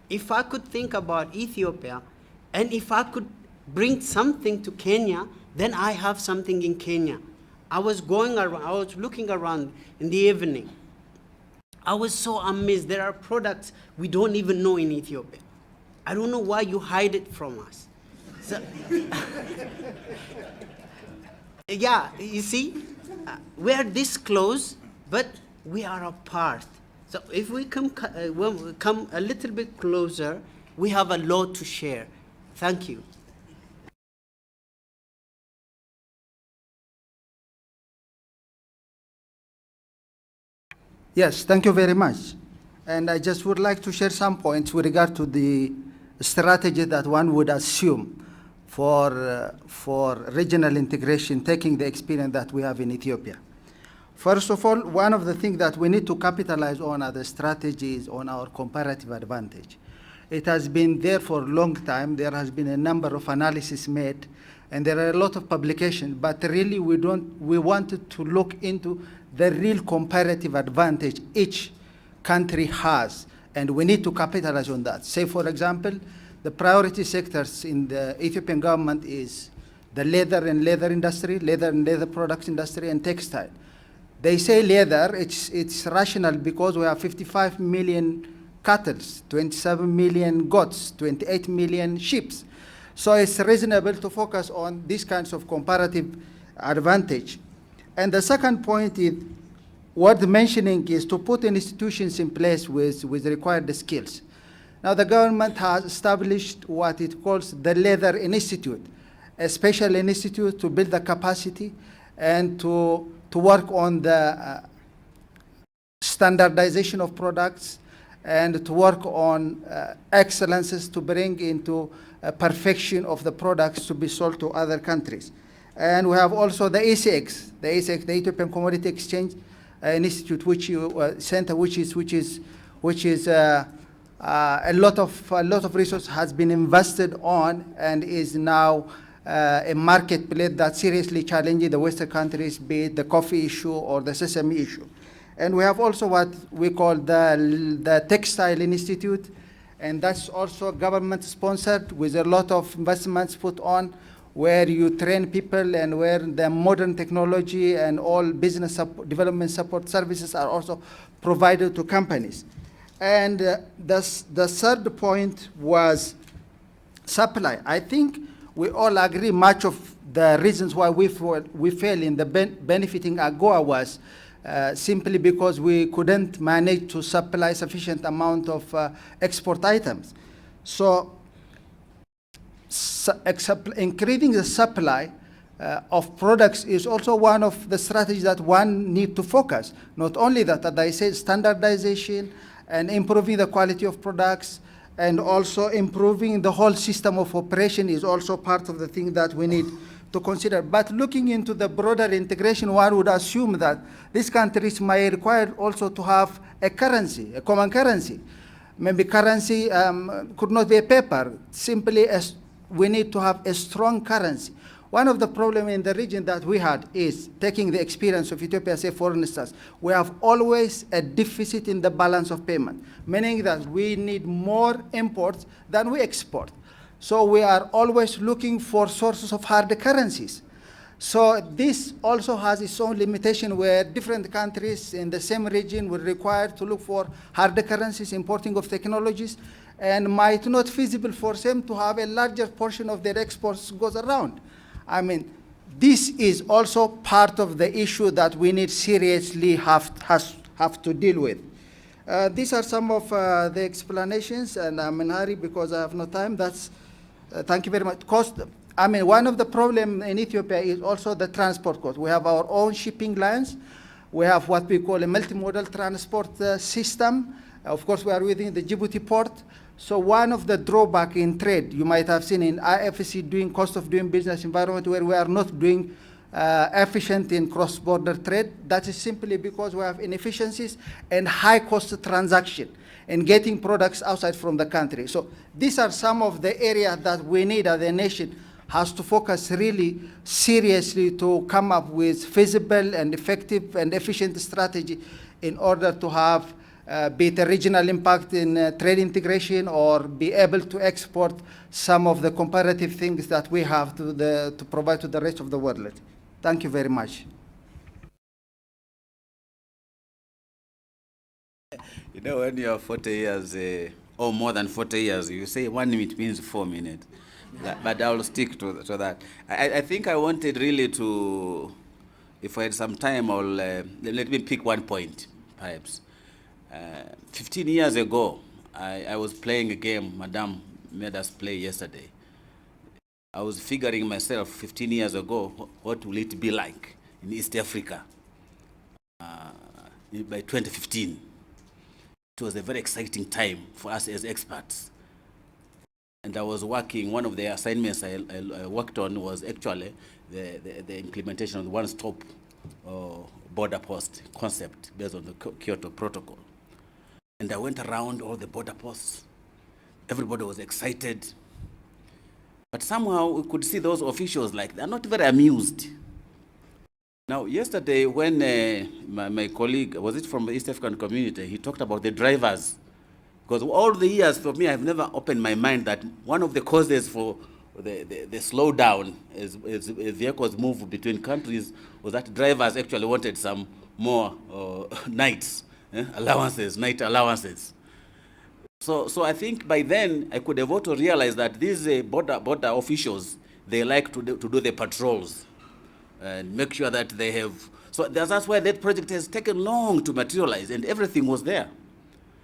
If I could think about Ethiopia, and if I could bring something to Kenya, then I have something in Kenya. I was going around, I was looking around in the evening. I was so amazed. There are products we don't even know in Ethiopia. I don't know why you hide it from us. So, yeah, you see, we are this close, but we are apart. So if we come a little bit closer, we have a lot to share. Thank you. Yes, thank you very much. And I just would like to share some points with regard to the strategy that one would assume for regional integration, taking the experience that we have in Ethiopia. First of all, one of the things that we need to capitalize on are the strategies on our comparative advantage. It has been there for a long time. There has been a number of analyses made, and there are a lot of publications, but really we wanted to look into the real comparative advantage each country has, and we need to capitalize on that. Say, for example, the priority sectors in the Ethiopian government is the leather and leather industry, leather and leather products industry, and textile. They say leather, it's rational because we have 55 million cattle, 27 million goats, 28 million sheep. So it's reasonable to focus on these kinds of comparative advantage. And the second point is worth mentioning is to put institutions in place with required skills. Now, the government has established what it calls the Leather Institute, a special institute to build the capacity and to work on the standardization of products and to work on excellences to bring into perfection of the products to be sold to other countries. And we have also the ACX, the Ethiopian Commodity Exchange Institute, which center, which is a lot of resources has been invested on and is now a marketplace that seriously challenging the Western countries, be it the coffee issue or the sesame issue. And we have also what we call the Textile Institute, and that's also government sponsored with a lot of investments put on, where you train people and where the modern technology and all business development support services are also provided to companies. And the third point was supply. I think we all agree much of the reasons why we fail in the benefiting AGOA was simply because we couldn't manage to supply sufficient amount of export items. So increasing the supply of products is also one of the strategies that one need to focus. Not only that, as I said, standardization and improving the quality of products and also improving the whole system of operation is also part of the thing that we need to consider. But looking into the broader integration, one would assume that these countries might require also to have a currency, a common currency. Maybe currency could not be a paper, simply as we need to have a strong currency. One of the problems in the region that we had is, taking the experience of Ethiopia, say for instance, we have always a deficit in the balance of payment, meaning that we need more imports than we export. So we are always looking for sources of hard currencies. So this also has its own limitation where different countries in the same region will require to look for hard currencies, importing of technologies, and might not feasible for them to have a larger portion of their exports goes around. I mean, this is also part of the issue that we need seriously have to deal with. These are some of the explanations, and I'm in a hurry because I have no time. That's thank you very much. Cost. I mean, one of the problems in Ethiopia is also the transport cost. We have our own shipping lines. We have what we call a multimodal transport system. Of course, we are within the Djibouti port. So one of the drawback in trade, you might have seen in IFC doing cost of doing business environment where we are not doing efficient in cross-border trade. That is simply because we have inefficiencies and high cost transaction in getting products outside from the country. So these are some of the areas that we need as a nation has to focus really seriously to come up with feasible and effective and efficient strategy in order to have be it a regional impact in trade integration or be able to export some of the comparative things that we have to provide to the rest of the world. Thank you very much. You know, when you are 40 years or more than 40 years, you say 1 minute means 4 minutes. But I will stick to that. I think I wanted really to, if I had some time, I'll, let me pick one point, perhaps. 15 years ago, I was playing a game Madame made us play yesterday. I was figuring myself 15 years ago, what will it be like in East Africa by 2015. It was a very exciting time for us as experts. And I was working, one of the assignments I worked on was actually the implementation of the one-stop border post concept based on the Kyoto Protocol. And I went around all the border posts. Everybody was excited. But somehow we could see those officials like they're not very amused. Now, yesterday when my colleague, was it from the East African community, he talked about the drivers. Because all the years for me, I've never opened my mind that one of the causes for the slowdown as vehicles move between countries was that drivers actually wanted some more nights. Allowances, night allowances. So I think by then I could have also realized that these border officials, they like to do the patrols and make sure that they have So that's why that project has taken long to materialize, and everything was there.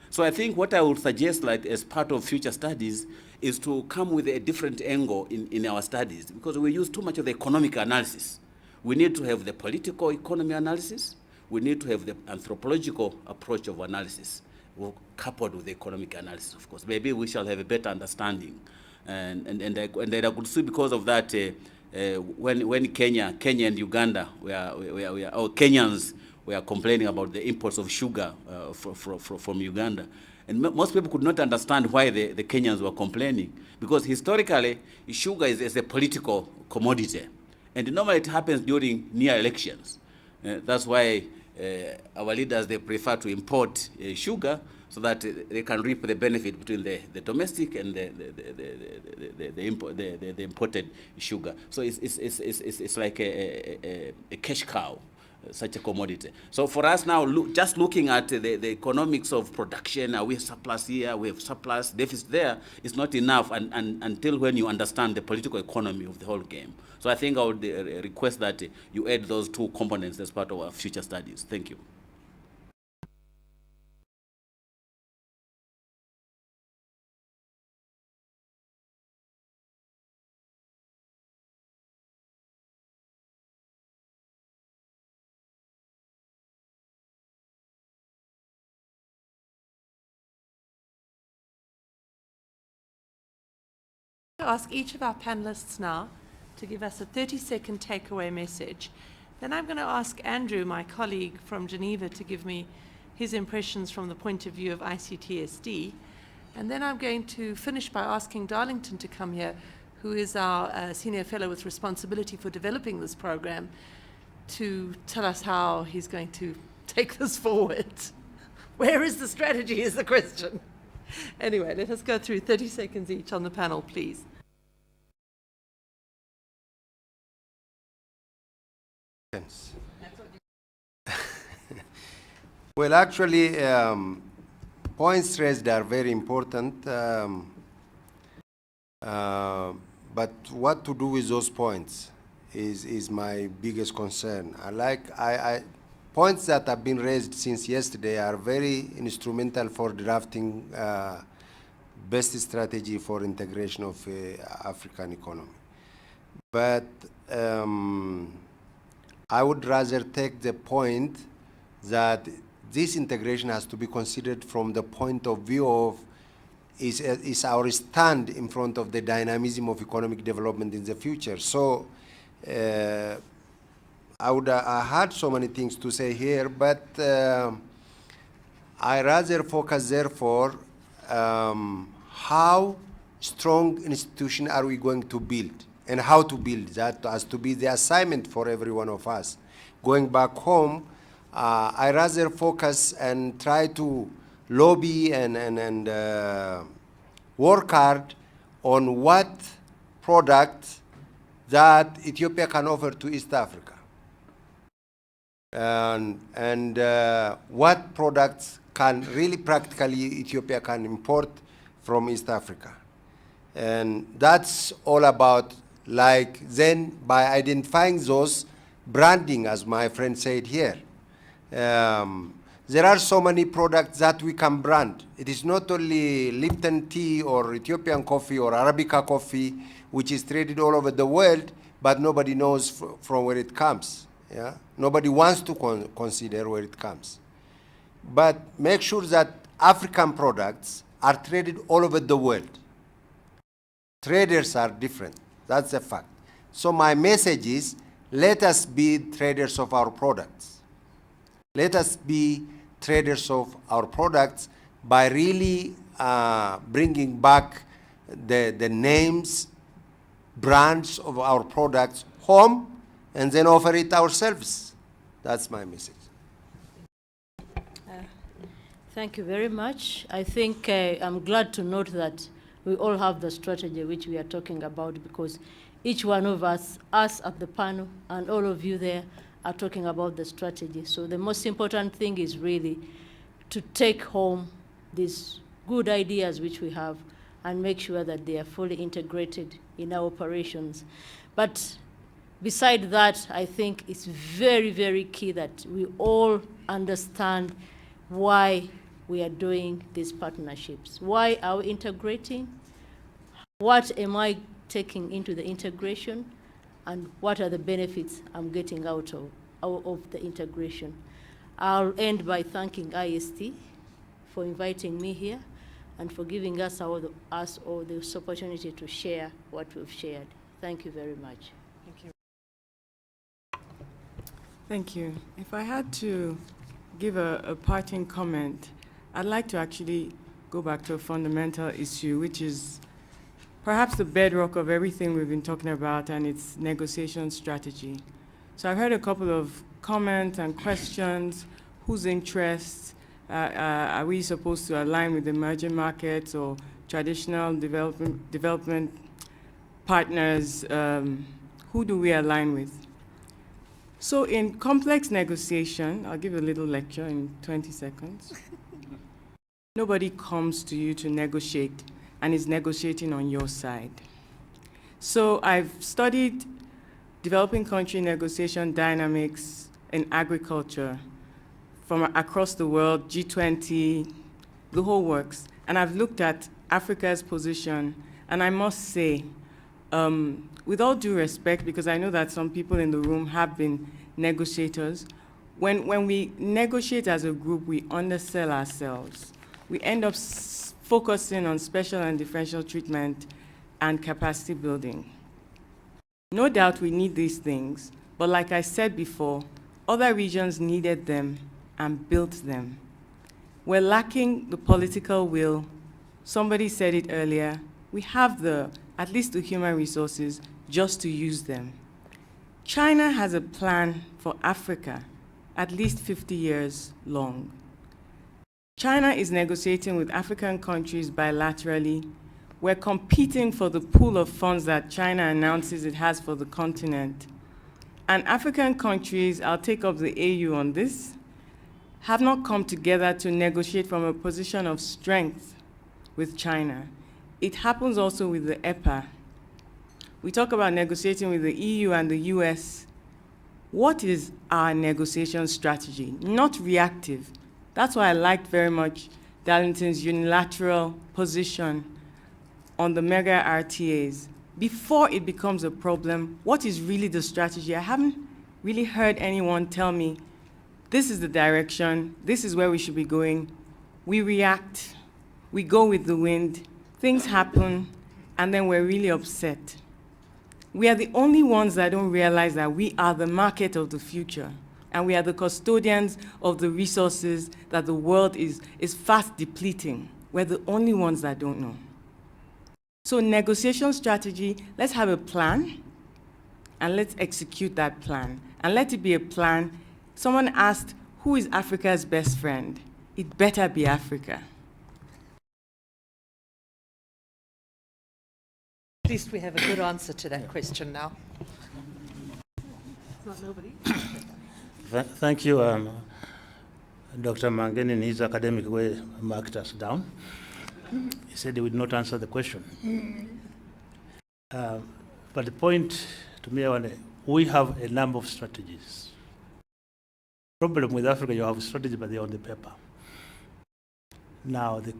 So I think what I would suggest, like as part of future studies, is to come with a different angle in our studies, because we use too much of the economic analysis. We need to have the political economy analysis. We need to have the anthropological approach of analysis, coupled with the economic analysis, of course. Maybe we shall have a better understanding. And I could see because of that, when Kenya and Uganda, Kenyans were complaining about the imports of sugar from Uganda. And most people could not understand why the Kenyans were complaining, because historically, sugar is a political commodity. And normally it happens during near elections. That's why our leaders, they prefer to import sugar so that they can reap the benefit between the domestic and the imported sugar. So it's like a cash cow, such a commodity. So for us now, just looking at the economics of production, we have surplus here, we have surplus, deficit there, is not enough until when you understand the political economy of the whole game. So I think I would request that you add those two components as part of our future studies. Thank you. Ask each of our panelists now to give us a 30-second takeaway message. Then I'm going to ask Andrew, my colleague from Geneva, to give me his impressions from the point of view of ICTSD. And then I'm going to finish by asking Darlington to come here, who is our senior fellow with responsibility for developing this program, to tell us how he's going to take this forward. Where is the strategy is the question. Anyway, let us go through 30 seconds each on the panel, please. Well, actually, points raised are very important, but what to do with those points is my biggest concern. Points that have been raised since yesterday are very instrumental for drafting best strategy for integration of African economy. But I would rather take the point that this integration has to be considered from the point of view of is our stand in front of the dynamism of economic development in the future. So I had so many things to say here, but I rather focus therefore how strong institution are we going to build and how to build that has to be the assignment for every one of us. Going back home, I rather focus and try to lobby and work hard on what product that Ethiopia can offer to East Africa. And what products can really practically Ethiopia can import from East Africa. And that's all about, like, then by identifying those, branding, as my friend said here. There are so many products that we can brand. It is not only Lipton tea or Ethiopian coffee or Arabica coffee, which is traded all over the world, but nobody knows from where it comes. Yeah? Nobody wants to consider where it comes. But make sure that African products are traded all over the world. Traders are different. That's a fact. So my message is, let us be traders of our products. Let us be traders of our products by really bringing back the names, brands of our products home, and then offer it ourselves. That's my message. Thank you very much. I think I'm glad to note that we all have the strategy which we are talking about, because each one of us at the panel, and all of you there are talking about the strategy. So the most important thing is really to take home these good ideas which we have and make sure that they are fully integrated in our operations. But Beside that, I think it's very, very key that we all understand why we are doing these partnerships. Why are we integrating? What am I taking into the integration? And what are the benefits I'm getting out of the integration? I'll end by thanking IST for inviting me here and for giving us all this opportunity to share what we've shared. Thank you very much. Thank you. Thank you. If I had to give a parting comment, I'd like to actually go back to a fundamental issue, which is perhaps the bedrock of everything we've been talking about, and it's negotiation strategy. So I've heard a couple of comments and questions. Whose interests are we supposed to align with emerging markets or traditional development partners? Who do we align with? So in complex negotiation, I'll give a little lecture in 20 seconds. Nobody comes to you to negotiate and is negotiating on your side. So I've studied developing country negotiation dynamics in agriculture from across the world, G20, the whole works. And I've looked at Africa's position, and I must say, with all due respect, because I know that some people in the room have been negotiators, when we negotiate as a group, we undersell ourselves. We end up focusing on special and differential treatment and capacity building. No doubt we need these things, but like I said before, other regions needed them and built them. We're lacking the political will. Somebody said it earlier. We have at least the human resources just to use them. China has a plan for Africa, at least 50 years long. China is negotiating with African countries bilaterally. We're competing for the pool of funds that China announces it has for the continent. And African countries, I'll take up the AU on this, have not come together to negotiate from a position of strength with China. It happens also with the EPA. We talk about negotiating with the EU and the US. What is our negotiation strategy? Not reactive. That's why I liked very much Darlington's unilateral position on the mega RTAs. Before it becomes a problem, what is really the strategy? I haven't really heard anyone tell me, this is the direction, this is where we should be going. We react, we go with the wind, things happen, and then we're really upset. We are the only ones that don't realize that we are the market of the future, and we are the custodians of the resources that the world is fast depleting. We're the only ones that don't know. So negotiation strategy, let's have a plan, and let's execute that plan. And let it be a plan. Someone asked, who is Africa's best friend? It better be Africa. At least we have a good answer to that question now. Not nobody. Thank you, Dr. Mangen, in his academic way, marked us down. He said he would not answer the question. But the point to me, we have a number of strategies. Problem with Africa, you have a strategy, but they're on the paper. Now, the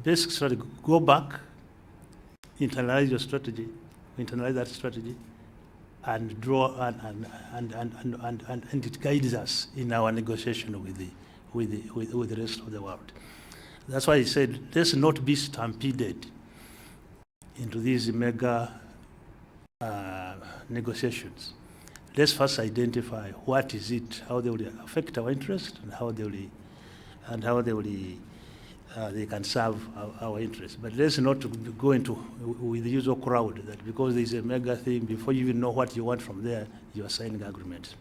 basic strategy, go back, internalize your strategy, internalize that strategy, and draw, and it guides us in our negotiation with the rest of the world. That's why he said, let's not be stampeded into these mega negotiations. Let's first identify what is it, how they will affect our interest, and how they can serve our interests. But let's not go into with the usual crowd that because there's a mega thing, before you even know what you want from there, you are signing agreements.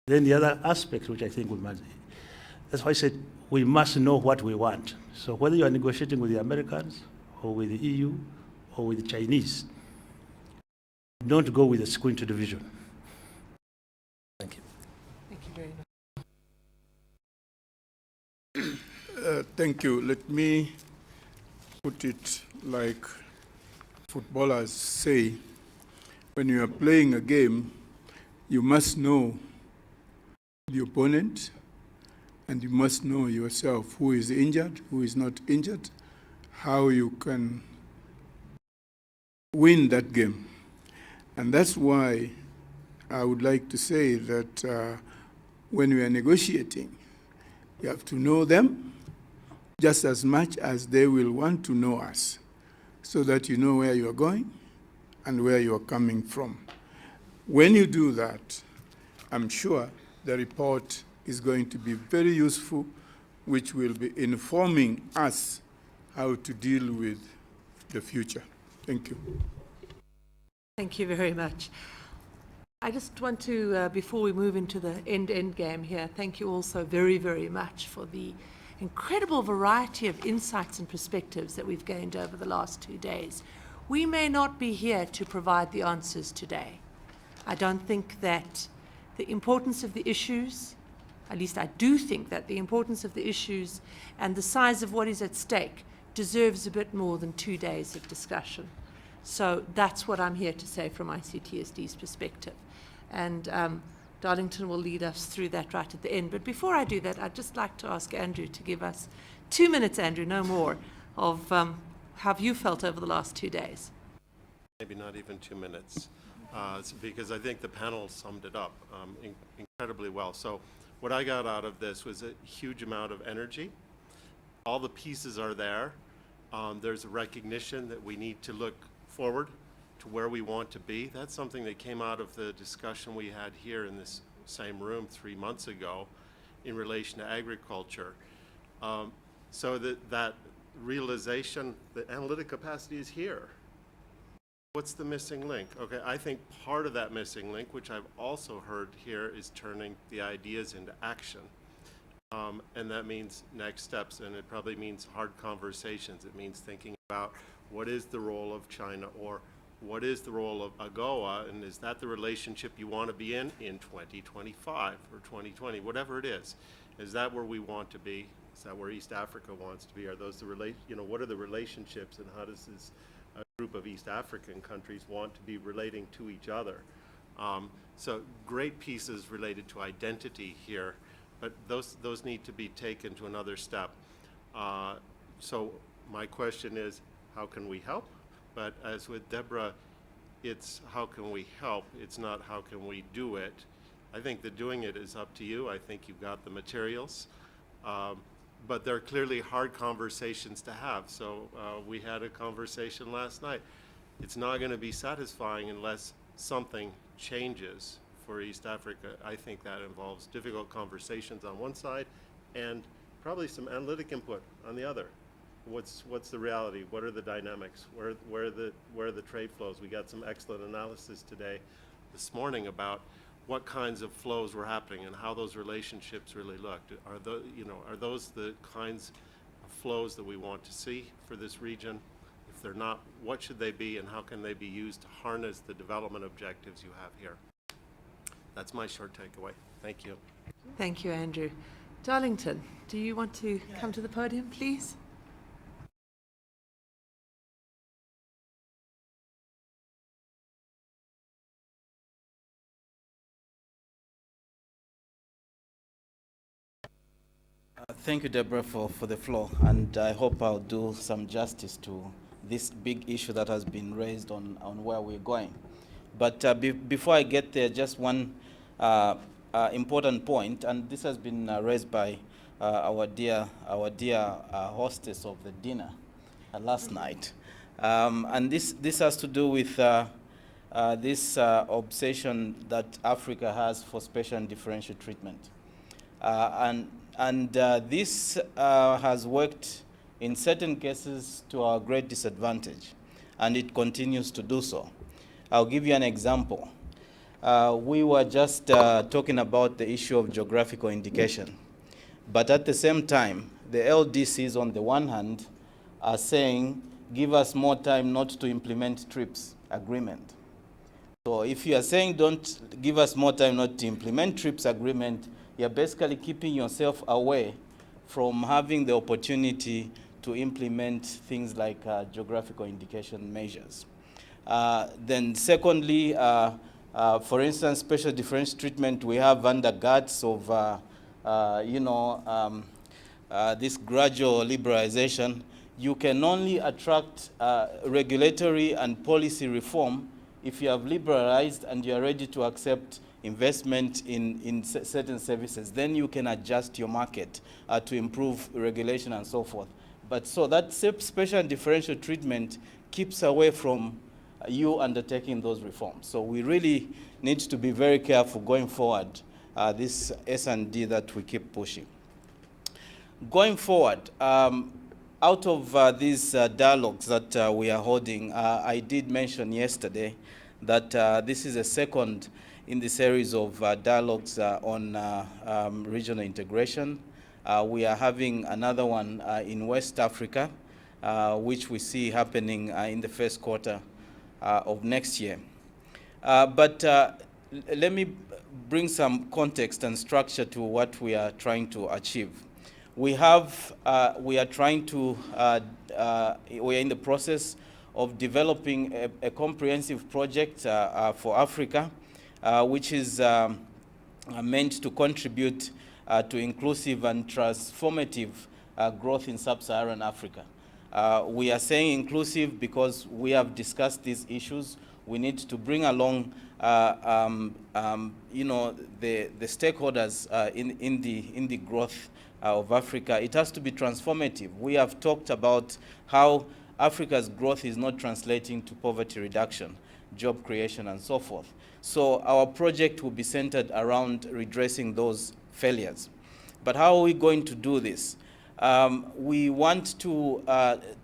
Then the other aspect, which I think we must, that's why I said we must know what we want. So whether you are negotiating with the Americans or with the EU or with the Chinese, don't go with a squinted vision. Thank you. Thank you very much. Thank you. Let me put it like footballers say, when you are playing a game, you must know the opponent, and you must know yourself who is injured, who is not injured, how you can win that game. And that's why I would like to say that when we are negotiating, you have to know them just as much as they will want to know us, so that you know where you are going and where you are coming from. When you do that, I'm sure the report is going to be very useful, which will be informing us how to deal with the future. Thank you. Thank you very much. I just want to, before we move into the end game here, thank you also very, very much for the incredible variety of insights and perspectives that we've gained over the last 2 days. We may not be here to provide the answers today. I don't think that the importance of the issues, at least I do think that the importance of the issues and the size of what is at stake deserves a bit more than 2 days of discussion. So that's what I'm here to say from ICTSD's perspective. And Darlington will lead us through that right at the end. But before I do that, I'd just like to ask Andrew to give us 2 minutes, Andrew, no more, of how have you felt over the last 2 days? Maybe not even 2 minutes, because I think the panel summed it up incredibly well. So what I got out of this was a huge amount of energy. All the pieces are there. There's a recognition that we need to look forward to where we want to be. That's something that came out of the discussion we had here in this same room 3 months ago in relation to agriculture. So that realization that analytic capacity is here. What's the missing link? Okay, I think part of that missing link, which I've also heard here, is turning the ideas into action. And that means next steps, and it probably means hard conversations. It means thinking about what is the role of China, or what is the role of AGOA, and is that the relationship you want to be in 2025 or 2020, whatever it is. Is that where we want to be? Is that where East Africa wants to be? Are those the what are the relationships, and how does this group of East African countries want to be relating to each other? So great pieces related to identity here, but those need to be taken to another step. So my question is, how can we help? But as with Deborah, it's how can we help? It's not how can we do it. I think that doing it is up to you. I think you've got the materials. But there are clearly hard conversations to have. So we had a conversation last night. It's not going to be satisfying unless something changes for East Africa. I think that involves difficult conversations on one side and probably some analytic input on the other. What's the reality? What are the dynamics? Where are the trade flows? We got some excellent analysis this morning about what kinds of flows were happening and how those relationships really looked. Are those the kinds of flows that we want to see for this region? If they're not, what should they be, and how can they be used to harness the development objectives you have here? That's my short takeaway. Thank you. Thank you, Andrew. Darlington, do you want to come to the podium, please? Thank you, Deborah, for the floor, and I hope I'll do some justice to this big issue that has been raised on where we're going. But before I get there, just one important point, and this has been raised by our dear hostess of the dinner last night, and this has to do with this obsession that Africa has for special and differential treatment, and this has worked in certain cases to our great disadvantage, and it continues to do so. I'll give you an example. We were just talking about the issue of geographical indication, but at the same time, the LDCs on the one hand are saying, give us more time not to implement TRIPS agreement. So if you are saying don't give us more time not to implement TRIPS agreement, you're basically keeping yourself away from having the opportunity to implement things like geographical indication measures. Then secondly, for instance, special differential treatment, we have under guards of, this gradual liberalization. You can only attract regulatory and policy reform if you have liberalized and you are ready to accept investment in certain services. Then you can adjust your market to improve regulation and so forth. But so that special and differential treatment keeps away from you undertaking those reforms. So we really need to be very careful going forward, this S&D that we keep pushing. Going forward, out of these dialogues that we are holding, I did mention yesterday that this is a second in the series of dialogues on regional integration. We are having another one in West Africa, which we see happening in the first quarter of next year. But let me bring some context and structure to what we are trying to achieve. We are trying to, we are in the process of developing a comprehensive project for Africa, which is meant to contribute to inclusive and transformative growth in sub-Saharan Africa. We are saying inclusive because we have discussed these issues. We need to bring along, you know, the stakeholders in the growth of Africa. It has to be transformative. We have talked about how Africa's growth is not translating to poverty reduction, job creation, and so forth. So our project will be centered around redressing those failures. But how are we going to do this? We want to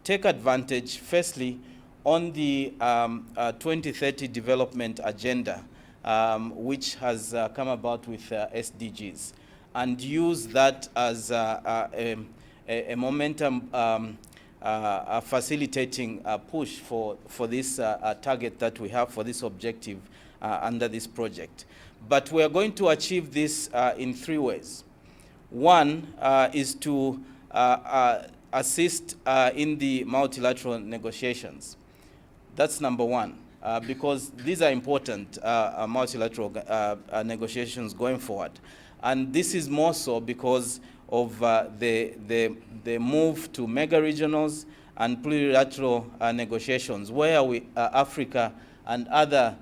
take advantage, firstly, on the 2030 development agenda, which has come about with SDGs, and use that as a momentum facilitating push for this target that we have, for this objective under this project. But we are going to achieve this in three ways. One is to assist in the multilateral negotiations. That's number one, because these are important multilateral negotiations going forward. And this is more so because of the move to mega-regionals and plurilateral negotiations, where Africa and other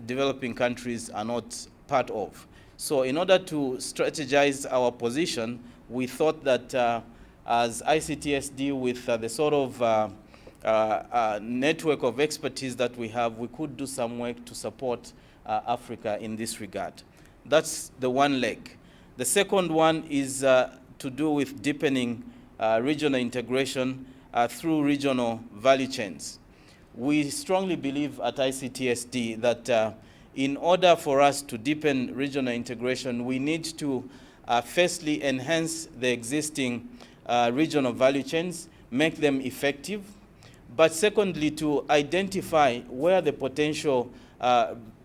developing countries are not part of. So in order to strategize our position, we thought that as ICTSD, with the sort of network of expertise that we have, we could do some work to support Africa in this regard. That's the one leg. The second one is to do with deepening regional integration through regional value chains. We strongly believe at ICTSD that in order for us to deepen regional integration, we need to firstly enhance the existing regional value chains, make them effective, but secondly, to identify where the potential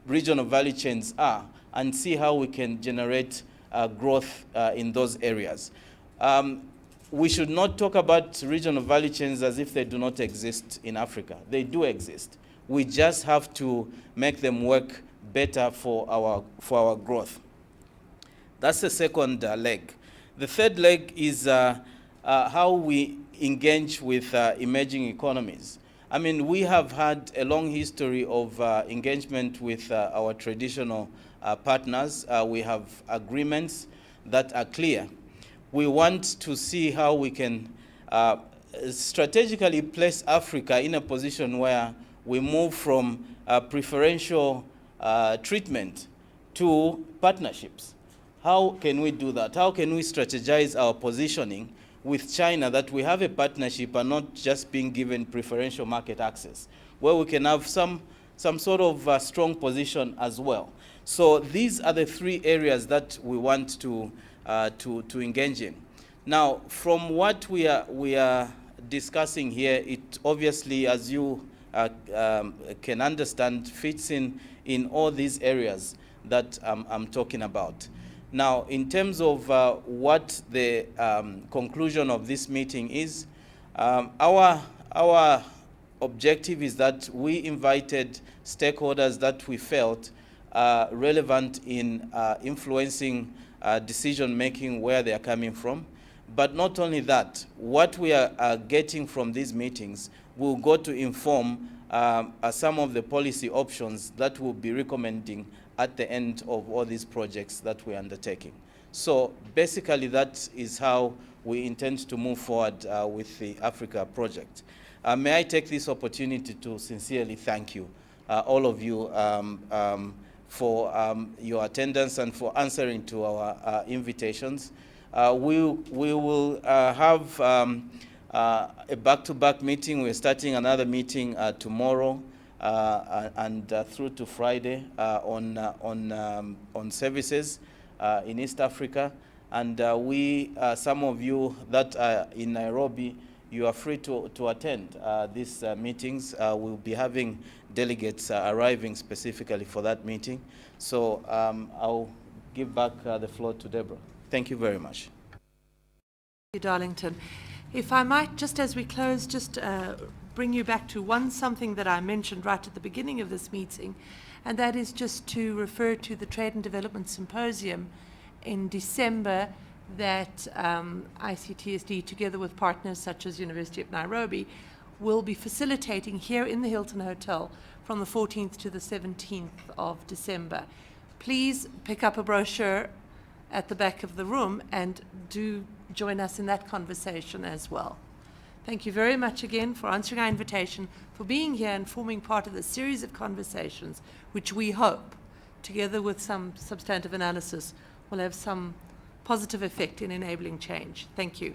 regional value chains are and see how we can generate growth in those areas. We should not talk about regional value chains as if they do not exist in Africa. They do exist. We just have to make them work better for our growth. That's the second leg. The third leg is how we engage with emerging economies. I mean, we have had a long history of engagement with our traditional partners. We have agreements that are clear. We want to see how we can strategically place Africa in a position where we move from preferential treatment to partnerships. How can we do that? How can we strategize our positioning with China, that we have a partnership and not just being given preferential market access, where we can have some sort of strong position as well? So these are the three areas that we want to engage in. Now, from what we are discussing here, it obviously, as you can understand, fits in all these areas that I'm talking about. Now, in terms of what the conclusion of this meeting is, our objective is that we invited stakeholders that we felt relevant in influencing decision-making where they are coming from. But not only that, what we are getting from these meetings will go to inform some of the policy options that we'll be recommending at the end of all these projects that we're undertaking. So basically that is how we intend to move forward with the Africa project. May I take this opportunity to sincerely thank you, all of you, for your attendance and for answering to our invitations. We will have a back-to-back meeting. We're starting another meeting tomorrow and through to Friday on services in East Africa. And some of you that are in Nairobi, you are free to attend these meetings. We'll be having delegates arriving specifically for that meeting. So I'll give back the floor to Deborah. Thank you very much. Thank you, Darlington. If I might, just as we close, just bring you back to something that I mentioned right at the beginning of this meeting, and that is just to refer to the Trade and Development Symposium in December that ICTSD, together with partners such as University of Nairobi, will be facilitating here in the Hilton Hotel from the 14th to the 17th of December. Please pick up a brochure at the back of the room and do join us in that conversation as well. Thank you very much again for answering our invitation, for being here and forming part of the series of conversations which we hope, together with some substantive analysis, will have some positive effect in enabling change. Thank you.